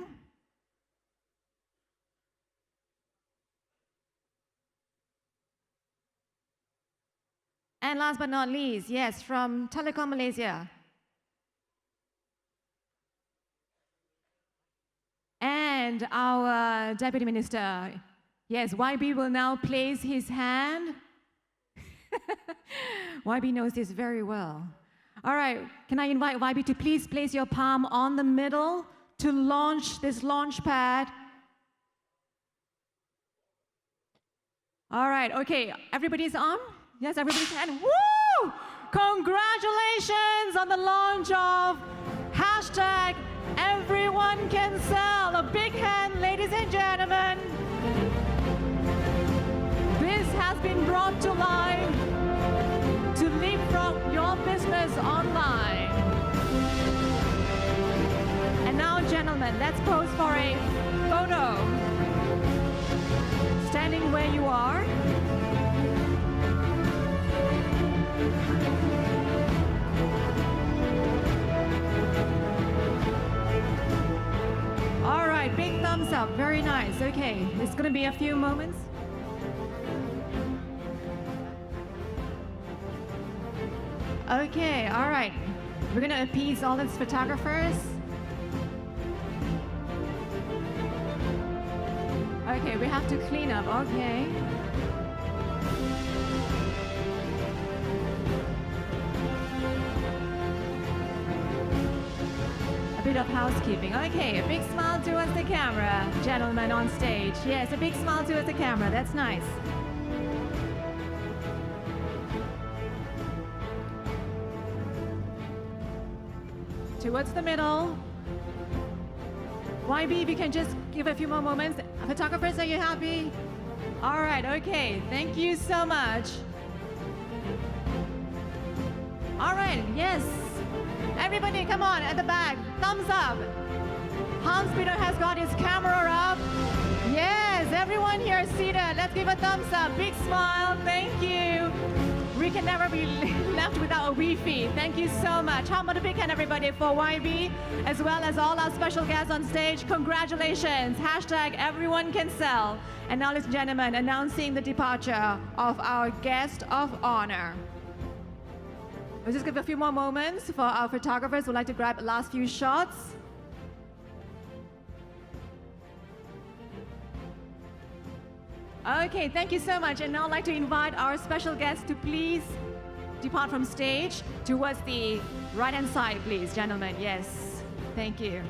And last but not least, yes, from Telekom Malaysia. And our Deputy Minister, yes, YB will now place his hand. YB knows this very well. All right, can I invite YB to please place your palm on the middle to launch this launch pad? All right, okay, everybody's on? Yes, everybody's hand. Woo! Congratulations on the launch of hashtag Everyone Can Sell. A big hand, ladies and gentlemen. This has been brought to life to leapfrog your business online. And now, gentlemen, let's pose for a photo. Standing where you are. All right, big thumbs up, very nice. Okay, it's gonna be a few moments. Okay, all right. We're gonna appease all these photographers. Okay, we have to clean up, okay. Bit of housekeeping. Okay, a big smile towards the camera, gentlemen on stage. Yes, a big smile towards the camera. That's nice. Towards the middle. YB, if you can just give a few more moments. Photographers, are you happy? All right, okay. Thank you so much. All right, yes. Everybody, come on, at the back, thumbs up. Hans Peter has got his camera up. Yes, everyone here seated, let's give a thumbs up. Big smile, thank you. We can never be left without a Wi-Fi. Thank you so much. How about a big hand, everybody, for YB, as well as all our special guests on stage. Congratulations, hashtag Everyone Can Sell. And now, ladies and gentlemen, announcing the departure of our guest of honor. We'll just give a few more moments for our photographers who would like to grab the last few shots. Okay, thank you so much. And now I'd like to invite our special guests to please depart from stage towards the right-hand side, please, gentlemen. Yes, thank you.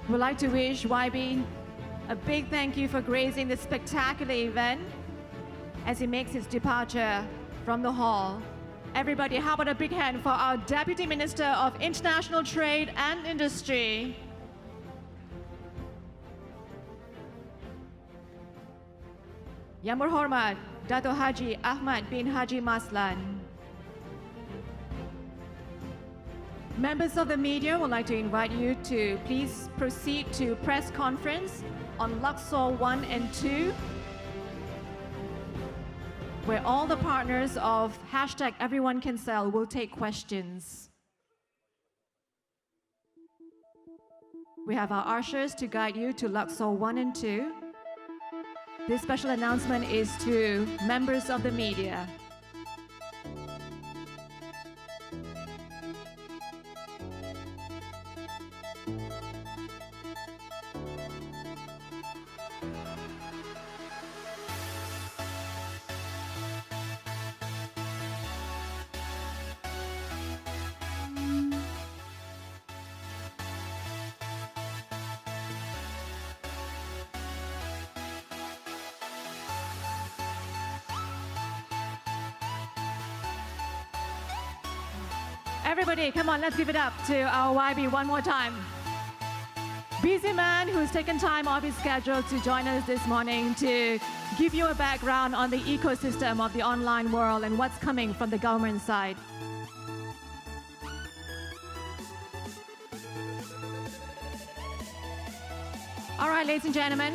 We'd like to wish YB a big thank you for gracing this spectacular event as he makes his departure from the hall. Everybody, how about a big hand for our Deputy Minister of International Trade and Industry. Yang Berhormat Dato' Haji Ahmad bin Haji Maslan. Members of the media would like to invite you to please proceed to press conference on Luxor 1 and 2, where all the partners of hashtag Everyone Can Sell will take questions. We have our ushers to guide you to Luxor 1 and 2. This special announcement is to members of the media. Everybody, come on, let's give it up to our YB one more time. Busy man who's taken time off his schedule to join us this morning to give you a background on the ecosystem of the online world and what's coming from the government side. All right, ladies and gentlemen,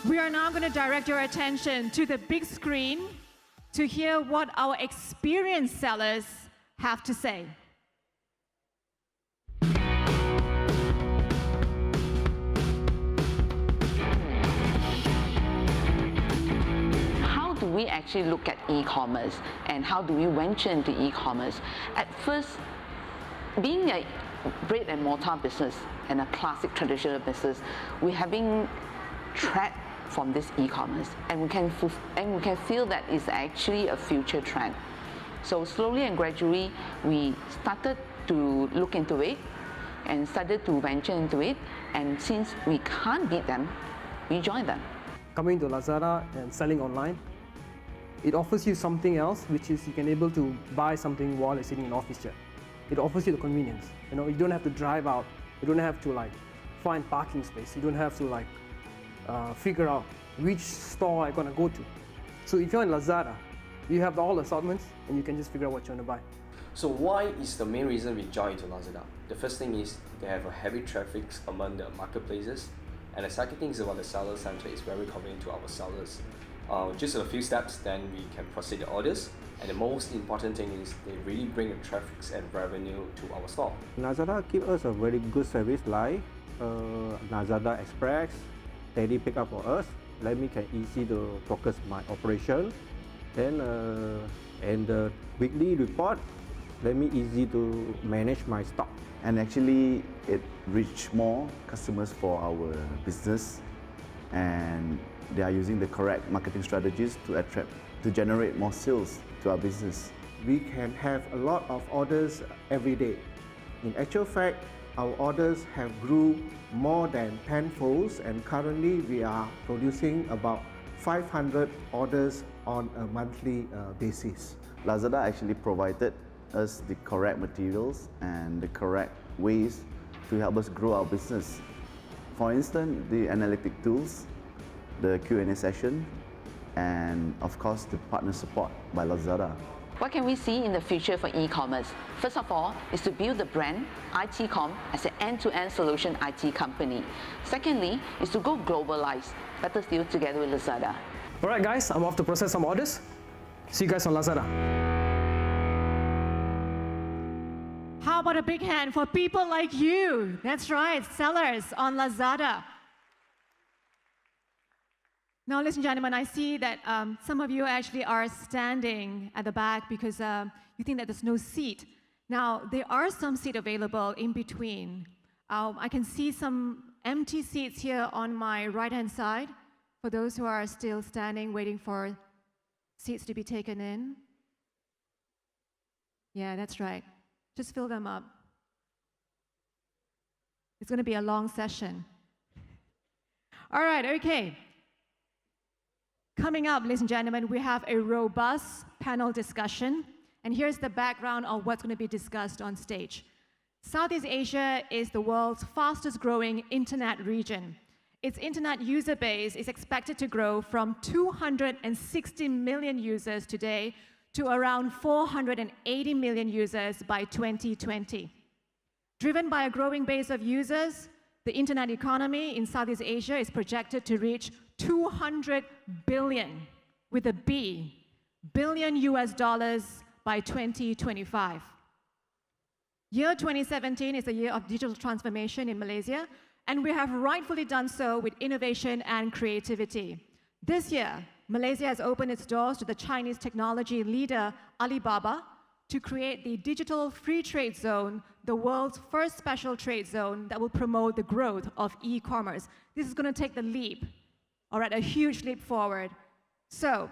we are now going to direct your attention to the big screen to hear what our experienced sellers have to say. How do we actually look at e-commerce and how do we venture into e-commerce? At first, being a brick and mortar business and a classic traditional business, we're having threat from this e-commerce, and we can feel that it's actually a future trend. So slowly and gradually, we started to look into it and started to venture into it. And since we can't beat them, we joined them. Coming to Lazada and selling online, it offers you something else, which is you can able to buy something while you're sitting in an office chair. It offers you the convenience. You know, you don't have to drive out. You don't have to find parking space. You don't have to figure out which store I'm gonna go to. So if you're in Lazada, you have all the assortments and you can just figure out what you want to buy. So why is the main reason we joined to Lazada? The first thing is they have a heavy traffic among the marketplaces, and the second thing is about the seller center is very convenient to our sellers. Just a few steps, then we can proceed the orders. And the most important thing is they really bring the traffic and revenue to our store. Lazada give us a very good service like Lazada Express, daily pickup for us. Let me can easy to focus my operation. Then and the weekly report, let me easy to manage my stock. And actually it reach more customers for our business, and they are using the correct marketing strategies to generate more sales to our business. We can have a lot of orders every day. In actual fact, our orders have grew more than 10-folds, and currently we are producing about 500 orders on a monthly basis. Lazada actually provided us the correct materials and the correct ways to help us grow our business. For instance, the analytic tools, the Q&A session, and of course the partner support by Lazada. What can we see in the future for e-commerce? First of all, is to build the brand ITCom as an end-to-end solution IT company. Secondly, is to go globalize, better still together with Lazada. All right, guys, I'm off to process some orders. See you guys on Lazada. How about a big hand for people like you? That's right, sellers on Lazada. Now, ladies and gentlemen, I see that some of you actually are standing at the back because you think that there's no seat. Now, there are some seats available in between. I can see some empty seats here on my right-hand side for those who are still standing, waiting for seats to be taken in. Yeah, that's right. Just fill them up. It's going to be a long session. All right, okay. Coming up, ladies and gentlemen, we have a robust panel discussion, and here's the background of what's going to be discussed on stage. Southeast Asia is the world's fastest growing internet region. Its internet user base is expected to grow from 260 million users today to around 480 million users by 2020. Driven by a growing base of users, the internet economy in Southeast Asia is projected to reach 200 billion, with a B, billion US dollars by 2025. Year 2017 is a year of digital transformation in Malaysia, and we have rightfully done so with innovation and creativity. This year, Malaysia has opened its doors to the Chinese technology leader Alibaba to create the Digital Free Trade Zone, the world's first special trade zone that will promote the growth of e-commerce. This is going to take the leap, all right, a huge leap forward. So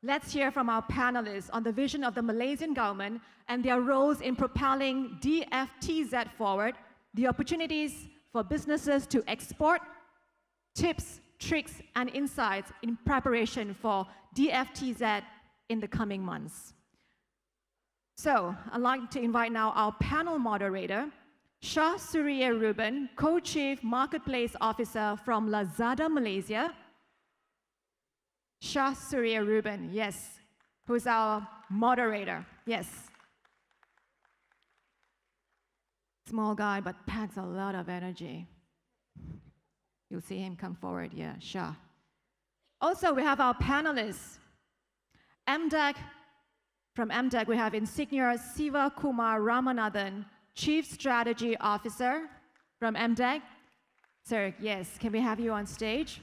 let's hear from our panelists on the vision of the Malaysian government and their roles in propelling DFTZ forward, the opportunities for businesses to export, tips, tricks, and insights in preparation for DFTZ in the coming months. So I'd like to invite now our panel moderator, Shah Surya Ruben, Co-Chief Marketplace Officer from LAZADA Malaysia. Shah Surya Ruben, yes, who's our moderator, yes. Small guy, but packs a lot of energy. You'll see him come forward, yeah, Shah. Also, we have our panelists. MDEC, from MDEC, we have Insignia Siva Kumar Ramanathan, Chief Strategy Officer from MDEC. Sir, yes, can we have you on stage?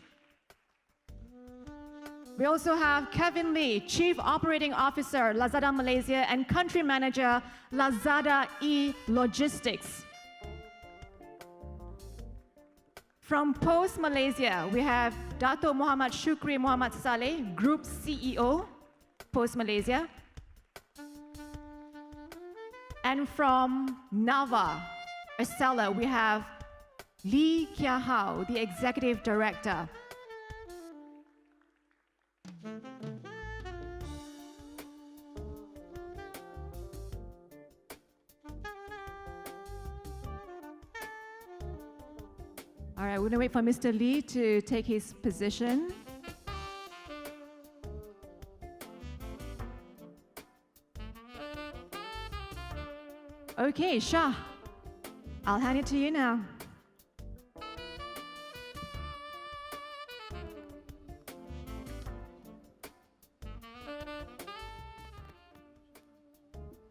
We also have Kevin Lee, Chief Operating Officer, LAZADA Malaysia, and Country Manager, LAZADA E-Logistics. From Post Malaysia, we have Dato Muhammad Shukri Muhammad Saleh, Group CEO, Post Malaysia. And from Nava, a seller, we have Lee Kia Hao, the Executive Director. All right, we're gonna wait for Mr. Lee to take his position. Okay, Shah, I'll hand it to you now.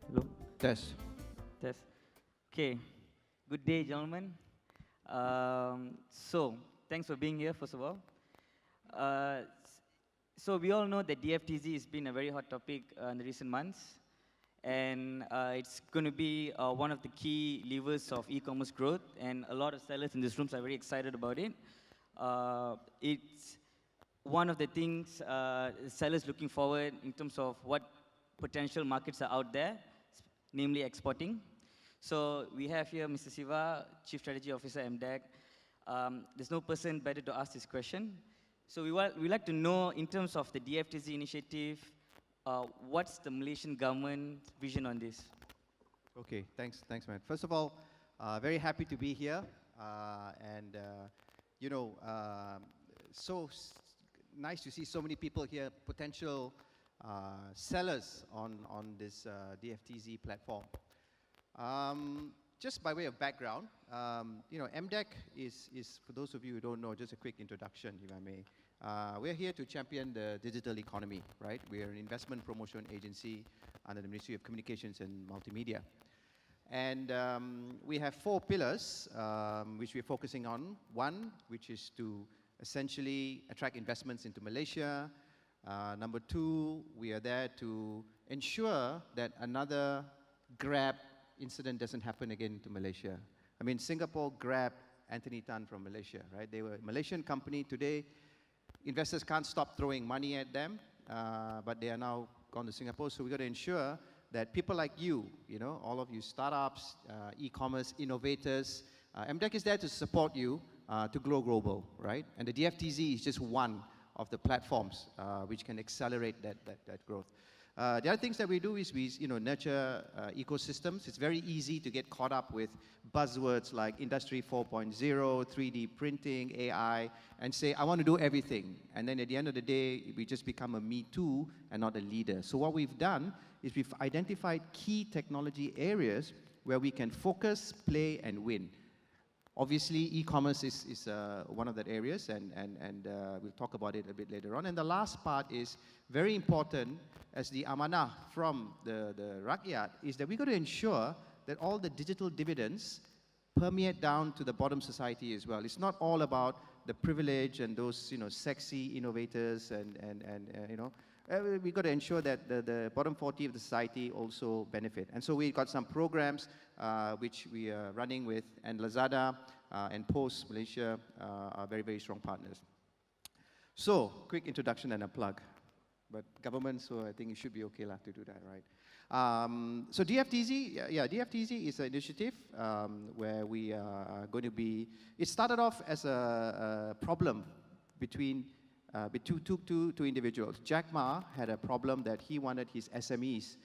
Hello. Test. Test. Okay. Good day, gentlemen. So, thanks for being here, first of all. So we all know that DFTZ has been a very hot topic in the recent months. And it's going to be one of the key levers of e-commerce growth. And a lot of sellers in this room are very excited about it. It's one of the things sellers looking forward in terms of what potential markets are out there, namely exporting. So we have here Mr. Siva, Chief Strategy Officer, MDEC. There's no person better to ask this question. So we'd like to know, in terms of the DFTZ initiative, what's the Malaysian government's vision on this? Okay, thanks, man. First of all, very happy to be here, so nice to see so many people here, potential sellers on this DFTZ platform. Just by way of background, MDEC is, for those of you who don't know, just a quick introduction, if I may. We're here to champion the digital economy, right? We are an investment promotion agency under the Ministry of Communications and Multimedia. And we have 4 pillars which we're focusing on. One, which is to essentially attract investments into Malaysia. Number 2, we are there to ensure that another Grab incident doesn't happen again to Malaysia. I mean, Singapore grabbed Anthony Tan from Malaysia, right? They were a Malaysian company. Today, investors can't stop throwing money at them, but they are now gone to Singapore. So we've got to ensure that people like you, all of you startups, e-commerce innovators, MDEC is there to support you to grow global, right? And the DFTZ is just one of the platforms which can accelerate that growth. The other things that we do is we nurture ecosystems. It's very easy to get caught up with buzzwords like Industry 4.0, 3D printing, AI, and say, I want to do everything. And then at the end of the day, we just become a me too and not a leader. So what we've done is we've identified key technology areas where we can focus, play, and win. Obviously, e-commerce is one of that areas, and we'll talk about it a bit later on. And the last part is very important as the amanah from the rakyat, is that we've got to ensure that all the digital dividends permeate down to the bottom society as well. It's not all about the privilege and those sexy innovators we've got to ensure that the bottom 40 of the society also benefit. And so we've got some programs which we are running with, and LAZADA and Post Malaysia are very, very strong partners. So, quick introduction and a plug. But government, so I think it should be okay to do that, right? So DFTZ, DFTZ is an initiative where we are going to be, it started off as a problem between two individuals. Jack Ma had a problem that he wanted his SMEs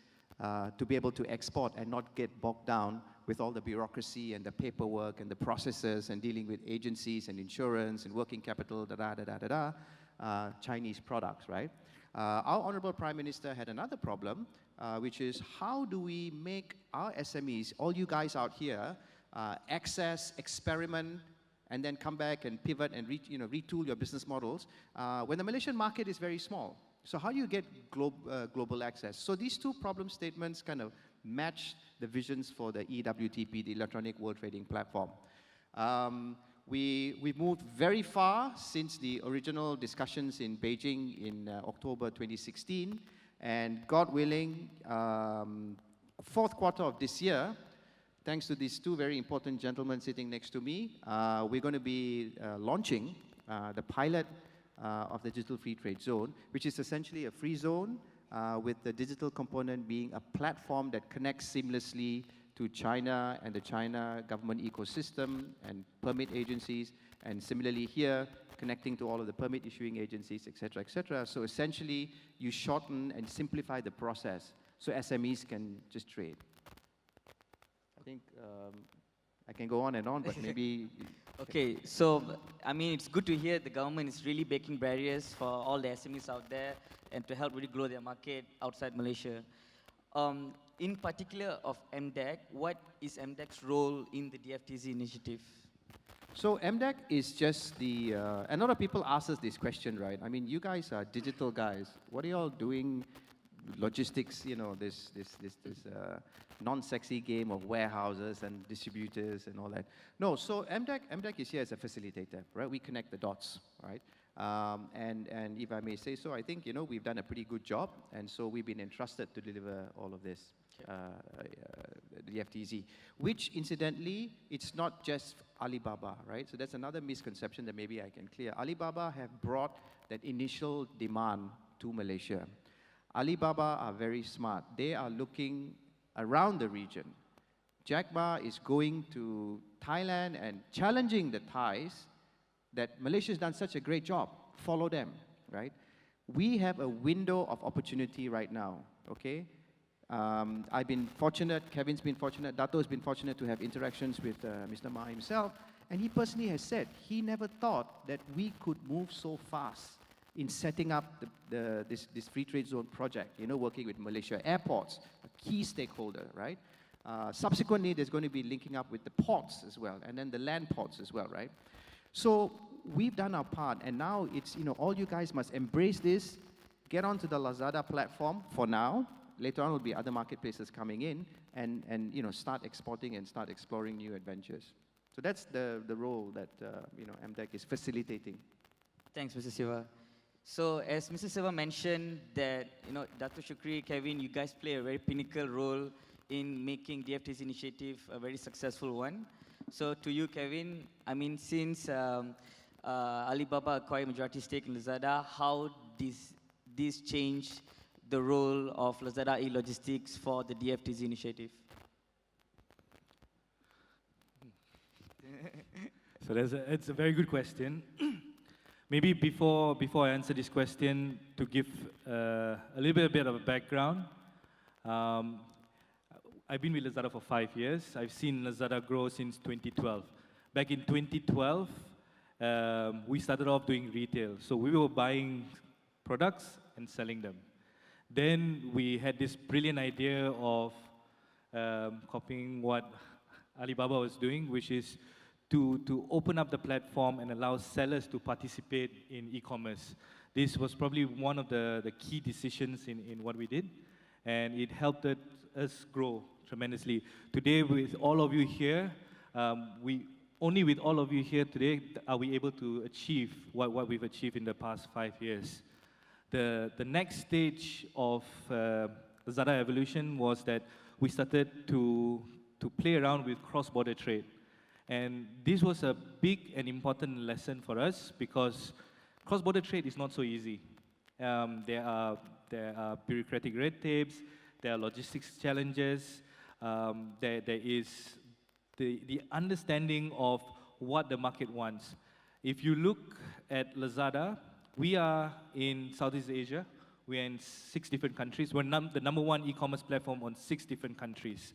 to be able to export and not get bogged down with all the bureaucracy and the paperwork and the processes and dealing with agencies and insurance and working capital, Chinese products, right? Our Honorable Prime Minister had another problem, which is how do we make our SMEs, all you guys out here, access, experiment, and then come back and pivot and retool your business models when the Malaysian market is very small. So how do you get global access? So these two problem statements kind of match the visions for the EWTP, the Electronic World Trading Platform. We've moved very far since the original discussions in Beijing in October 2016, and God willing, fourth quarter of this year, thanks to these two very important gentlemen sitting next to me, we're going to be launching the pilot of the Digital Free Trade Zone, which is essentially a free zone with the digital component being a platform that connects seamlessly to China and the China government ecosystem and permit agencies, and similarly here, connecting to all of the permit issuing agencies, et cetera, et cetera. So essentially, you shorten and simplify the process so SMEs can just trade. I think I can go on and on, but maybe... Okay, so, I mean, it's good to hear the government is really breaking barriers for all the SMEs out there and to help really grow their market outside Malaysia. In particular of MDEC, what is MDEC's role in the DFTZ initiative? So MDEC is just the, a lot of people ask us this question, right? I mean, you guys are digital guys. What are you all doing? Logistics, you know, this non-sexy game of warehouses and distributors and all that. No, so MDEC is here as a facilitator, right? We connect the dots, right? And if I may say so, I think, you know, we've done a pretty good job, and so we've been entrusted to deliver all of this, the FTZ, which incidentally, it's not just Alibaba, right? So that's another misconception that maybe I can clear. Alibaba have brought that initial demand to Malaysia. Alibaba are very smart. They are looking around the region. Jack Ma is going to Thailand and challenging the Thais that Malaysia's done such a great job. Follow them, right? We have a window of opportunity right now, okay? I've been fortunate, Kevin's been fortunate, Dato's been fortunate to have interactions with Mr. Ma himself, and he personally has said he never thought that we could move so fast in setting up this free trade zone project, you know, working with Malaysia Airports, a key stakeholder, right? Subsequently, there's going to be linking up with the ports as well, and then the land ports as well, right? So we've done our part, and now it's, you know, all you guys must embrace this, get onto the LAZADA platform for now. Later on will be other marketplaces coming in, and you know, start exporting and start exploring new adventures. So that's the role that, you know, MDEC is facilitating. Thanks, Mr. Siva. So as Mr. Siva mentioned that, you know, Dato Shukri, Kevin, you guys play a very pinnacle role in making DFTZ initiative a very successful one. So to you, Kevin, I mean, since Alibaba acquired majority stake in LAZADA, how does this change the role of LAZADA e-logistics for the DFTZ initiative? So it's a very good question. Maybe before I answer this question, to give a little bit of a background. I've been with LAZADA for 5 years. I've seen LAZADA grow since 2012. Back in 2012, we started off doing retail. So we were buying products and selling them. Then we had this brilliant idea of copying what Alibaba was doing, which is to open up the platform and allow sellers to participate in e-commerce. This was probably one of the key decisions in what we did, and it helped us grow tremendously. Today, with all of you here, only with all of you here today are we able to achieve what we've achieved in the past 5 years. The next stage of LAZADA evolution was that we started to play around with cross-border trade. And this was a big and important lesson for us because cross-border trade is not so easy. There are bureaucratic red tapes, there are logistics challenges, there is the understanding of what the market wants. If you look at LAZADA, we are in Southeast Asia. We are in 6 different countries. We're the #1 e-commerce platform on 6 different countries.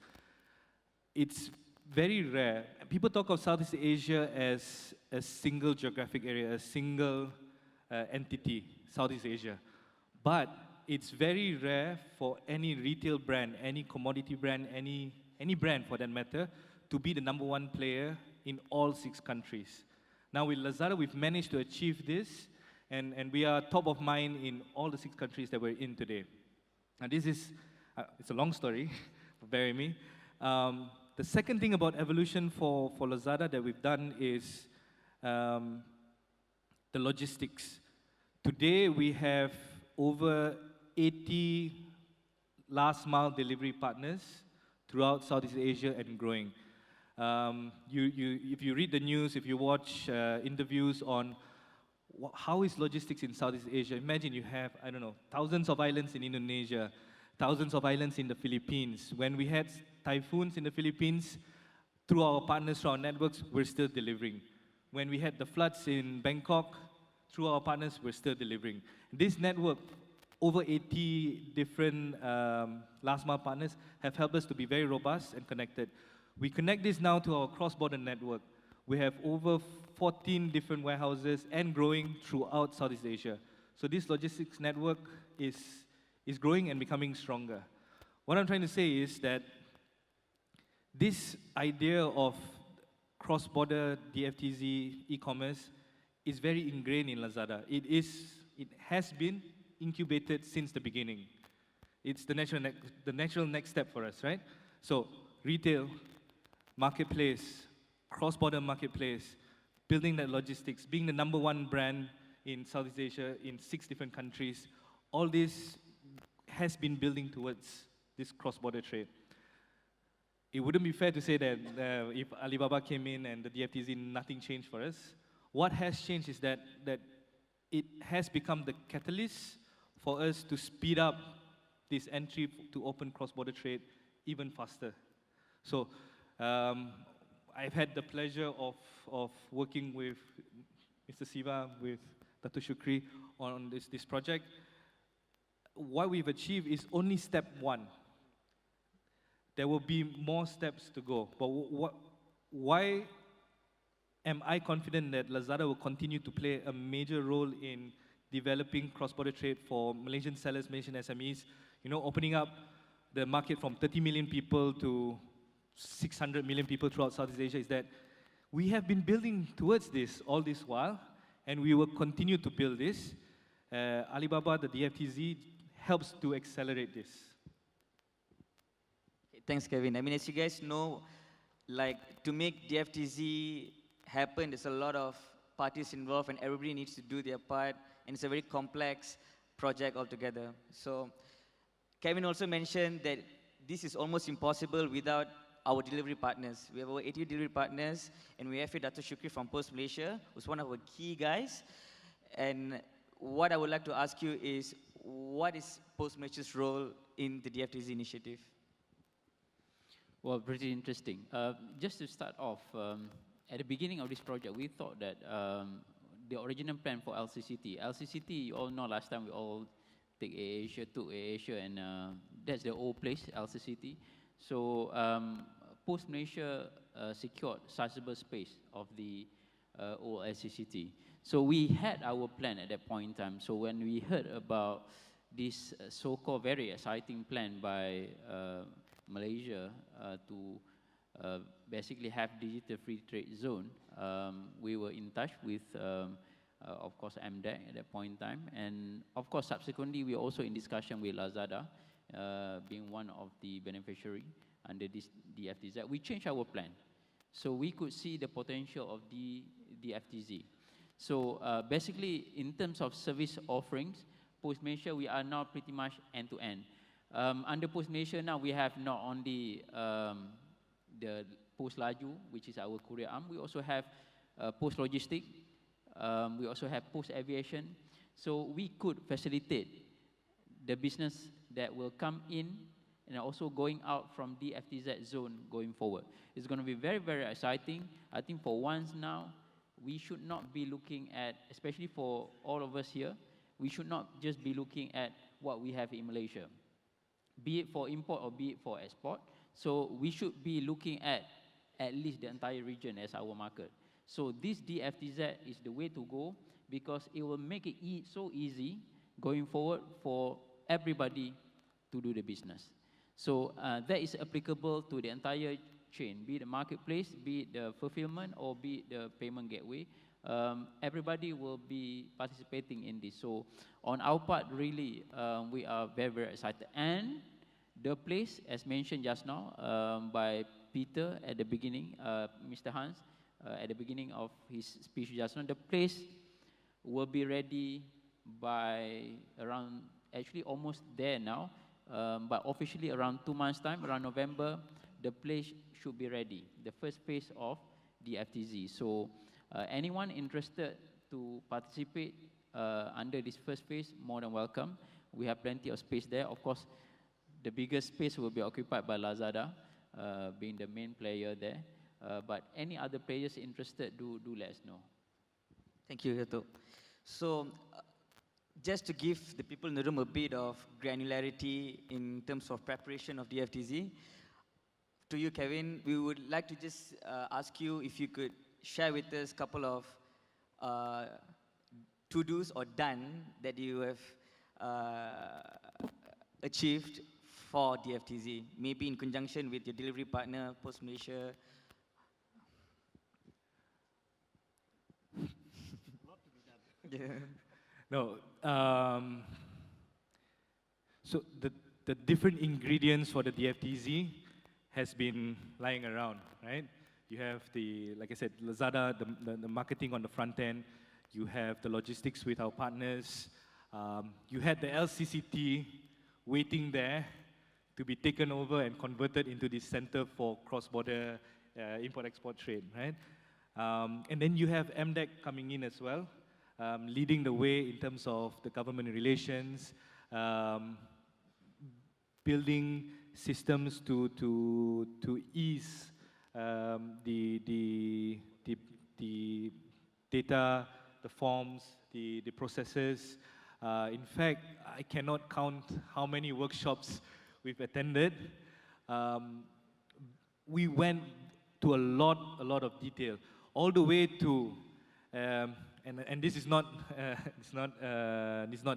It's very rare. People talk of Southeast Asia as a single geographic area, a single entity, Southeast Asia. But it's very rare for any retail brand, any commodity brand, any brand for that matter, to be the #1 player in all 6 countries. Now with Lazada, we've managed to achieve this, and we are top of mind in all the 6 countries that we're in today. And this is, it's a long story, bear with me. The second thing about evolution for Lazada that we've done is the logistics. Today, we have over 80 last mile delivery partners throughout Southeast Asia and growing. If you read the news, if you watch interviews on how is logistics in Southeast Asia, imagine you have, I don't know, thousands of islands in Indonesia, thousands of islands in the Philippines. When we had typhoons in the Philippines, through our partners, through our networks, we're still delivering. When we had the floods in Bangkok, through our partners, we're still delivering. This network, over 80 different last mile partners, have helped us to be very robust and connected. We connect this now to our cross-border network. We have over 14 different warehouses and growing throughout Southeast Asia. So this logistics network is growing and becoming stronger. What I'm trying to say is that this idea of cross-border DFTZ e-commerce is very ingrained in Lazada. It has been incubated since the beginning. It's the natural next step for us, right? So retail, marketplace, cross-border marketplace, building that logistics, being the #1 brand in Southeast Asia in 6 different countries, all this has been building towards this cross-border trade. It wouldn't be fair to say that if Alibaba came in and the DFTZ, nothing changed for us. What has changed is that it has become the catalyst for us to speed up this entry to open cross-border trade even faster. So I've had the pleasure of working with Mr. Siva, with Dr. Shukri on this project. What we've achieved is only step 1. There will be more steps to go. But why am I confident that Lazada will continue to play a major role in developing cross-border trade for Malaysian sellers, Malaysian SMEs, opening up the market from 30 million people to 600 million people throughout Southeast Asia, is that we have been building towards this all this while, and we will continue to build this. Alibaba, the DFTZ, helps to accelerate this. Thanks, Kevin. I mean, as you guys know, to make DFTZ happen, there's a lot of parties involved, and everybody needs to do their part, and it's a very complex project altogether. So Kevin also mentioned that this is almost impossible without our delivery partners. We have over 80 delivery partners, and we have here Dr. Shukri from Post Malaysia, who's one of our key guys. And what I would like to ask you is, what is Post Malaysia's role in the DFTZ initiative? Well, pretty interesting. Just to start off, at the beginning of this project, we thought that the original plan for LCCT, you all know last time we all took AirAsia, and that's the old place, LCCT. So Post Malaysia secured sizable space of the old LCCT. So we had our plan at that point in time. So when we heard about this so-called very exciting plan by Malaysia to basically have digital free trade zone, we were in touch with, of course, MDEC at that point in time. And of course, subsequently, we were also in discussion with LAZADA, being one of the beneficiary under this DFTZ. We changed our plan. So we could see the potential of the DFTZ. So basically, in terms of service offerings, Post Malaysia, we are now pretty much end-to-end. Under Post Malaysia now, we have not only the Post Laju, which is our courier arm, we also have Post Logistic, we also have Post Aviation. So we could facilitate the business that will come in and also going out from the DFTZ zone going forward. It's going to be very, very exciting. I think for once now, we should not be looking at, especially for all of us here, we should not just be looking at what we have in Malaysia, be it for import or be it for export. So we should be looking at least the entire region as our market. So this DFTZ is the way to go, because it will make it so easy going forward for everybody to do the business. So that is applicable to the entire chain, be it the marketplace, be it the fulfillment, or be it the payment gateway. everybody will be participating in this. So on our part, really, we are very, very excited. And the place, as mentioned just now by Peter at the beginning, Mr. Hans, at the beginning of his speech just now, the place will be ready by around, actually almost there now, but officially around 2 months' time, around November, the place should be ready, the first phase of DFTZ. So anyone interested to participate under this first phase, more than welcome. We have plenty of space there. Of course, the biggest space will be occupied by LAZADA, being the main player there. But any other players interested, do let us know. Thank you, Dato'. So, just to give the people in the room a bit of granularity in terms of preparation of DFTZ, to you, Kevin, we would like to just ask you if you could share with us a couple of to-dos or done that you have achieved for DFTZ, maybe in conjunction with your delivery partner, Post Malaysia. No. So the different ingredients for the DFTZ has been lying around, right? You have the, like I said, LAZADA, the marketing on the front end. You have the logistics with our partners. You had the LCCT waiting there to be taken over and converted into the center for cross-border import-export trade, right? And then you have MDEC coming in as well, leading the way in terms of the government relations, building systems to ease the data, the forms, the processes. In fact, I cannot count how many workshops we've attended. We went to a lot of detail, all the way to, and this is not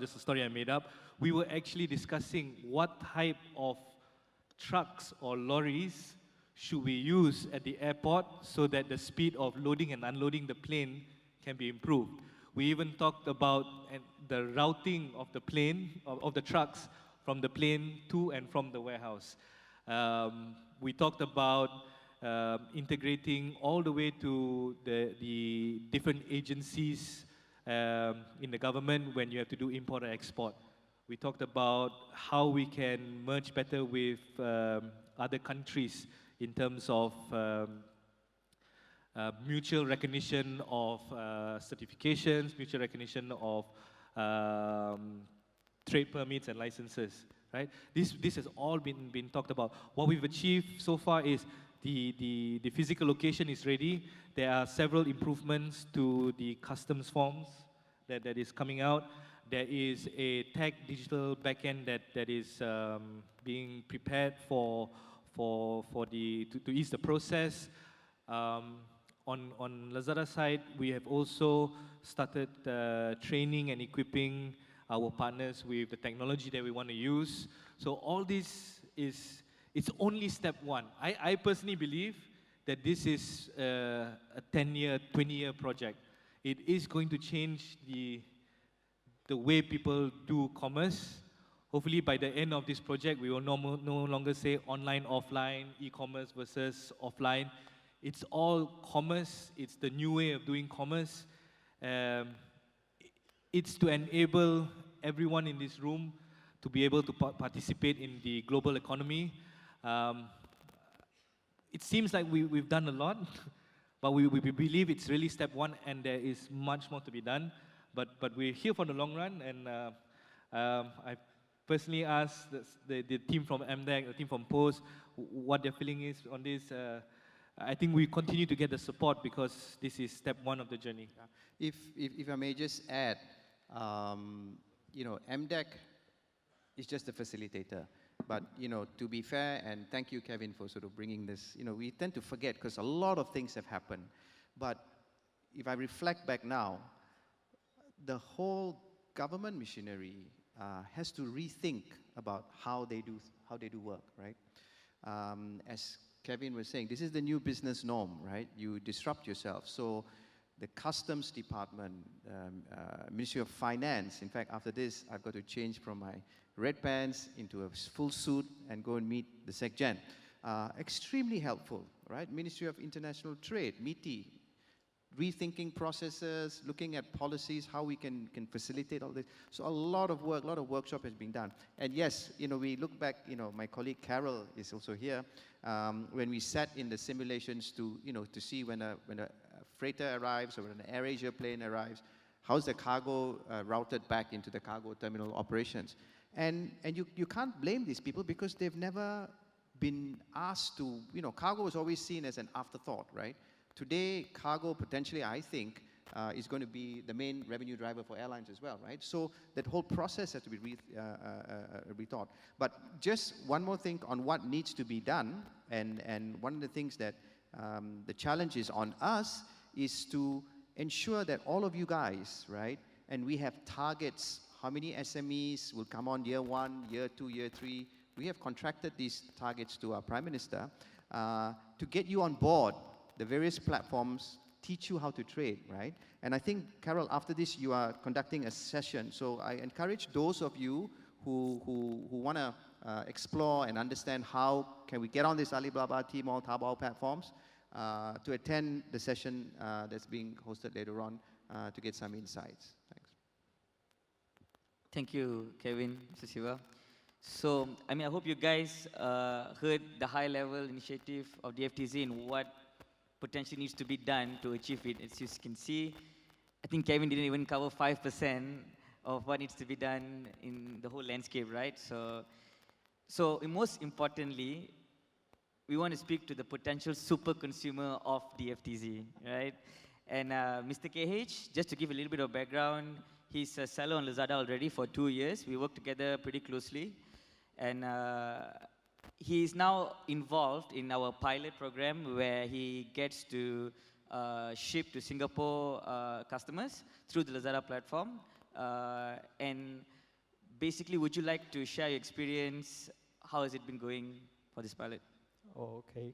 just a story I made up. We were actually discussing what type of trucks or lorries should we use at the airport so that the speed of loading and unloading the plane can be improved. We even talked about the routing of the plane, of the trucks from the plane to and from the warehouse. We talked about integrating all the way to the different agencies in the government when you have to do import or export. We talked about how we can merge better with other countries in terms of mutual recognition of certifications, mutual recognition of trade permits and licenses, right? This has all been talked about. What we've achieved so far is the physical location is ready. There are several improvements to the customs forms that is coming out. There is a tech digital backend that is being prepared to ease the process. On LAZADA side, we have also started training and equipping our partners with the technology that we want to use. So all this it's only step one. I personally believe that this is a 10-year, 20-year project. It is going to change the way people do commerce. Hopefully by the end of this project, we will no longer say online, offline, e-commerce versus offline. It's all commerce. It's the new way of doing commerce. It's to enable everyone in this room to be able to participate in the global economy. It seems like we've done a lot, but we believe it's really step one, and there is much more to be done. But we're here for the long run, and I personally asked the team from MDEC, the team from Post, what their feeling is on this. I think we continue to get the support because this is step one of the journey. If I may just add, MDEC is just a facilitator. But, to be fair, and thank you, Kevin, for sort of bringing this, we tend to forget because a lot of things have happened. But if I reflect back now, the whole government machinery has to rethink about how they do work, right? As Kevin was saying, this is the new business norm, right? You disrupt yourself. So the Customs Department, Ministry of Finance. In fact, after this, I've got to change from my red pants into a full suit and go and meet the SecGen. Extremely helpful, right? Ministry of International Trade, MITI, rethinking processes, looking at policies, how we can facilitate all this. So a lot of work, a lot of workshop has been done. And yes, we look back, my colleague Carol is also here, when we sat in the simulations to see when a freighter arrives or when an AirAsia plane arrives, how's the cargo routed back into the cargo terminal operations. And you can't blame these people because they've never been asked to, cargo is always seen as an afterthought, right? Today, cargo potentially, I think, is going to be the main revenue driver for airlines as well, right? So that whole process has to be rethought. But just one more thing on what needs to be done, and one of the things that the challenge is on us is to ensure that all of you guys, right, and we have targets, how many SMEs will come on year 1, year 2, year 3. We have contracted these targets to our Prime Minister to get you on board the various platforms, teach you how to trade, right? And I think, Carol, after this, you are conducting a session. So I encourage those of you who want to explore and understand how can we get on this Alibaba, Tmall, Taobao platforms to attend the session that's being hosted later on to get some insights. Thanks. Thank you, Kevin, Mr. Siva. So, I hope you guys heard the high-level initiative of DFTZ and what potentially needs to be done to achieve it. As you can see, I think Kevin didn't even cover 5% of what needs to be done in the whole landscape, right? So most importantly, we want to speak to the potential super consumer of DFTZ, right? And Mr. KH, just to give a little bit of background, he's a seller on LAZADA already for 2 years. We work together pretty closely. And he is now involved in our pilot program where he gets to ship to Singapore customers through the LAZADA platform. And basically, would you like to share your experience? How has it been going for this pilot? Oh, okay.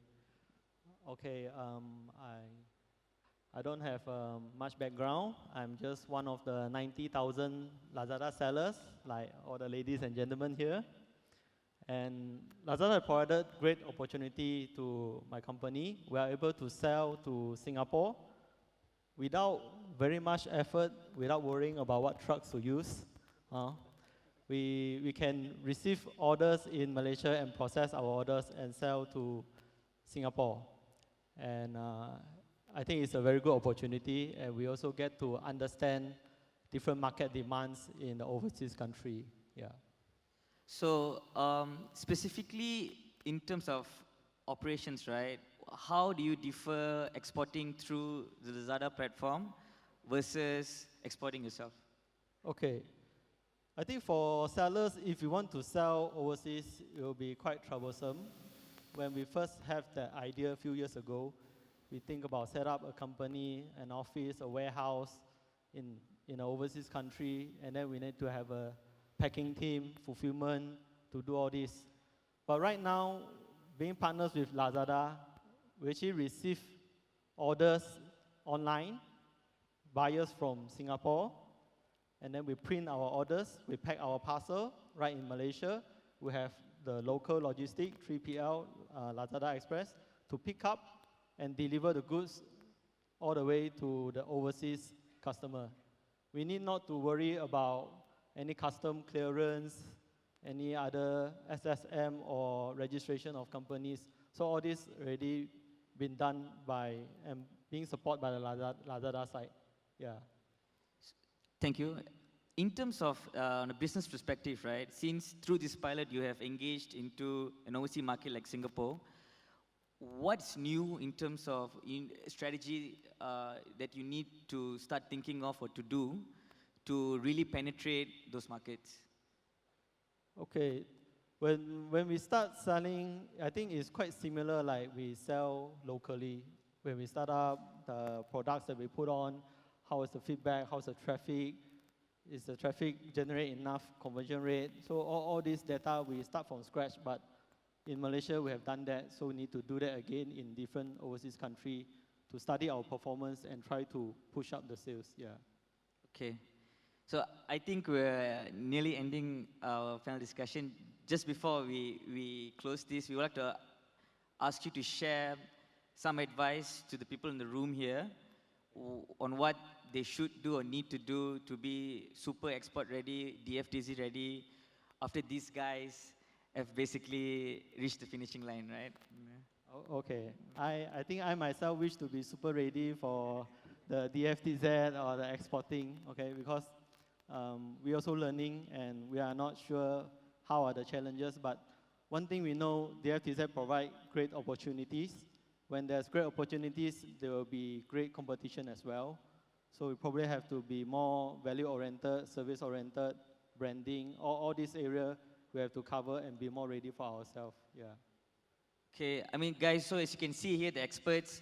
Okay, I don't have much background. I'm just one of the 90,000 LAZADA sellers, like all the ladies and gentlemen here. And LAZADA provided great opportunity to my company. We are able to sell to Singapore without very much effort, without worrying about what trucks to use. We can receive orders in Malaysia and process our orders and sell to Singapore. And I think it's a very good opportunity, and we also get to understand different market demands in the overseas country. Yeah. So specifically in terms of operations, right, how do you differ exporting through the LAZADA platform versus exporting yourself? Okay. I think for sellers, if you want to sell overseas, it will be quite troublesome. When we first have that idea a few years ago, we think about set up a company, an office, a warehouse in an overseas country, and then we need to have a packing team, fulfillment to do all this. But right now, being partners with LAZADA, we actually receive orders online, buyers from Singapore, and then we print our orders, we pack our parcel right in Malaysia. We have the local logistic, 3PL, LAZADA Express, to pick up and deliver the goods all the way to the overseas customer. We need not to worry about any custom clearance, any other SSM or registration of companies. So all this already been done by and being supported by the LAZADA side. Yeah. Thank you. In terms of on a business perspective, right, since through this pilot you have engaged into an overseas market like Singapore, what's new in terms of strategy that you need to start thinking of or to do to really penetrate those markets? Okay, when we start selling, I think it's quite similar like we sell locally. When we start up, the products that we put on, how is the feedback, how's the traffic, is the traffic generate enough conversion rate? So all this data, we start from scratch, but in Malaysia we have done that, so we need to do that again in different overseas countries study our performance and try to push up the sales. Yeah. Okay. So I think we're nearly ending our panel discussion. Just before we close this, we would like to ask you to share some advice to the people in the room here on what they should do or need to do to be super export ready, DFTZ ready, after these guys have basically reached the finishing line, right? Okay. I think I myself wish to be super ready for the DFTZ or the exporting, okay, because we're also learning and we are not sure how are the challenges, but one thing we know, DFTZ provide great opportunities. When there's great opportunities, there will be great competition as well. So we probably have to be more value-oriented, service-oriented, branding, all these areas we have to cover and be more ready for ourselves, yeah. Okay, I mean, guys, so as you can see here, the experts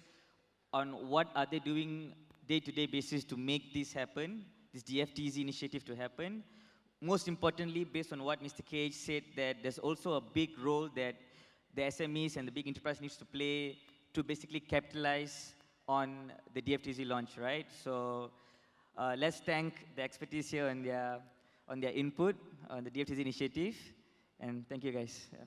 on what are they doing day-to-day basis to make this happen, this DFTZ initiative to happen. Most importantly, based on what Mr. Cage said, that there's also a big role that the SMEs and the big enterprise needs to play to basically capitalize on the DFTZ launch, right? So let's thank the expertise here on their input on the DFTZ initiative, and thank you guys. Yeah.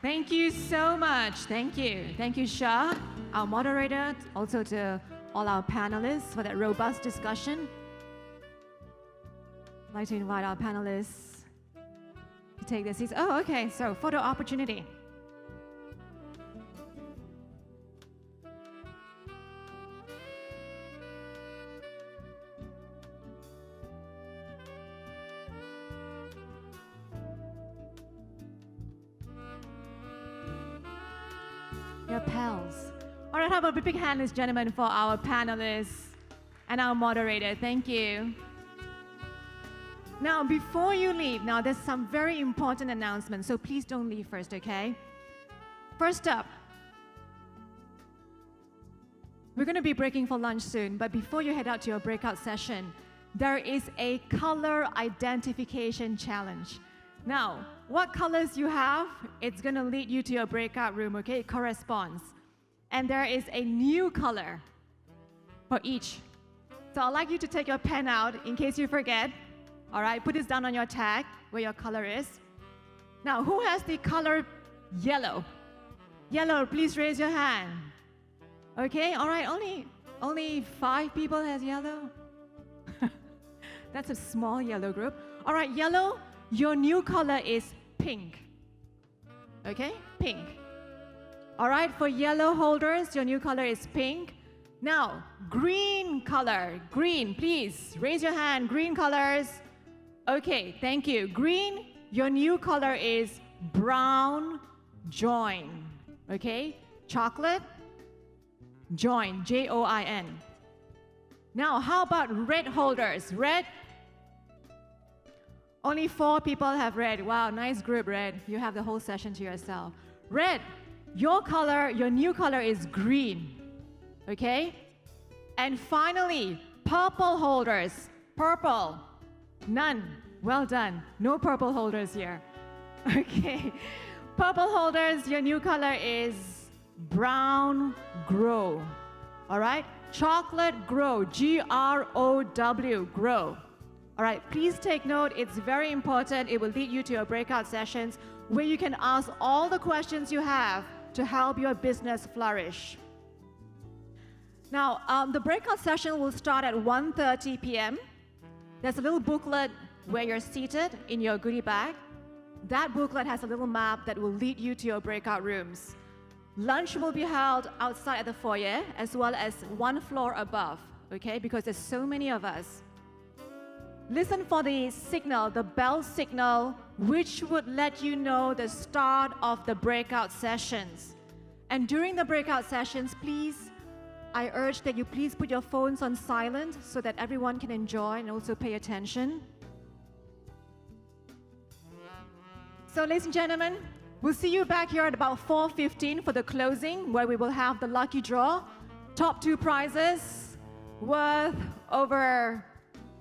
Thank you so much. Thank you. Thank you, Shah, our moderator, also to all our panelists for that robust discussion. I'd like to invite our panelists to take their seats. Oh, okay, so photo opportunity. Your pals. All right, how about a big hand, ladies and gentlemen, for our panelists and our moderator. Thank you. Now, before you leave, now there's some very important announcements, so please don't leave first, okay? First up, we're going to be breaking for lunch soon, but before you head out to your breakout session, there is a color identification challenge. Now, what colors you have, it's going to lead you to your breakout room, okay? It corresponds. And there is a new color for each. So I'd like you to take your pen out in case you forget. All right, put this down on your tag where your color is. Now, who has the color yellow? Yellow, please raise your hand. Okay, all right, only 5 people has yellow. That's a small yellow group. All right, yellow, your new color is pink. Okay, pink. All right, for yellow holders, your new color is pink. Now, green color, green, please raise your hand, green colors. Okay, thank you. Green, your new color is brown, join. Okay, chocolate, join, J-O-I-N. Now, how about red holders? Red, only 4 people have red. Wow, nice group, red. You have the whole session to yourself. Red, your color, your new color is green. Okay? And finally, purple holders. Purple, none. Well done. No purple holders here. Okay. Purple holders, your new color is brown grow. All right? Chocolate grow, G-R-O-W, grow. All right, please take note. It's very important. It will lead you to your breakout sessions where you can ask all the questions you have to help your business flourish. Now, the breakout session will start at 1:30 p.m. There's a little booklet where you're seated in your goodie bag. That booklet has a little map that will lead you to your breakout rooms. Lunch will be held outside at the foyer as well as 1 floor above, okay, because there's so many of us. Listen for the signal, the bell signal, which would let you know the start of the breakout sessions. And during the breakout sessions, please, I urge that you please put your phones on silent so that everyone can enjoy and also pay attention. So, ladies and gentlemen, we'll see you back here at about 4:15 for the closing, where we will have the lucky draw. Top 2 prizes worth over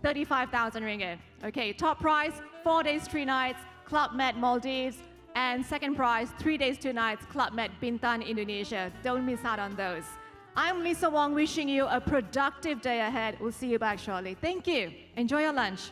35,000 ringgit. Okay, top prize, 4 days, 3 nights, Club Med Maldives, And second prize, 3 days, 2 nights, Club Med Bintan, Indonesia. Don't miss out on those. I'm Lisa Wong, wishing you a productive day ahead. We'll see you back shortly. Thank you. Enjoy your lunch.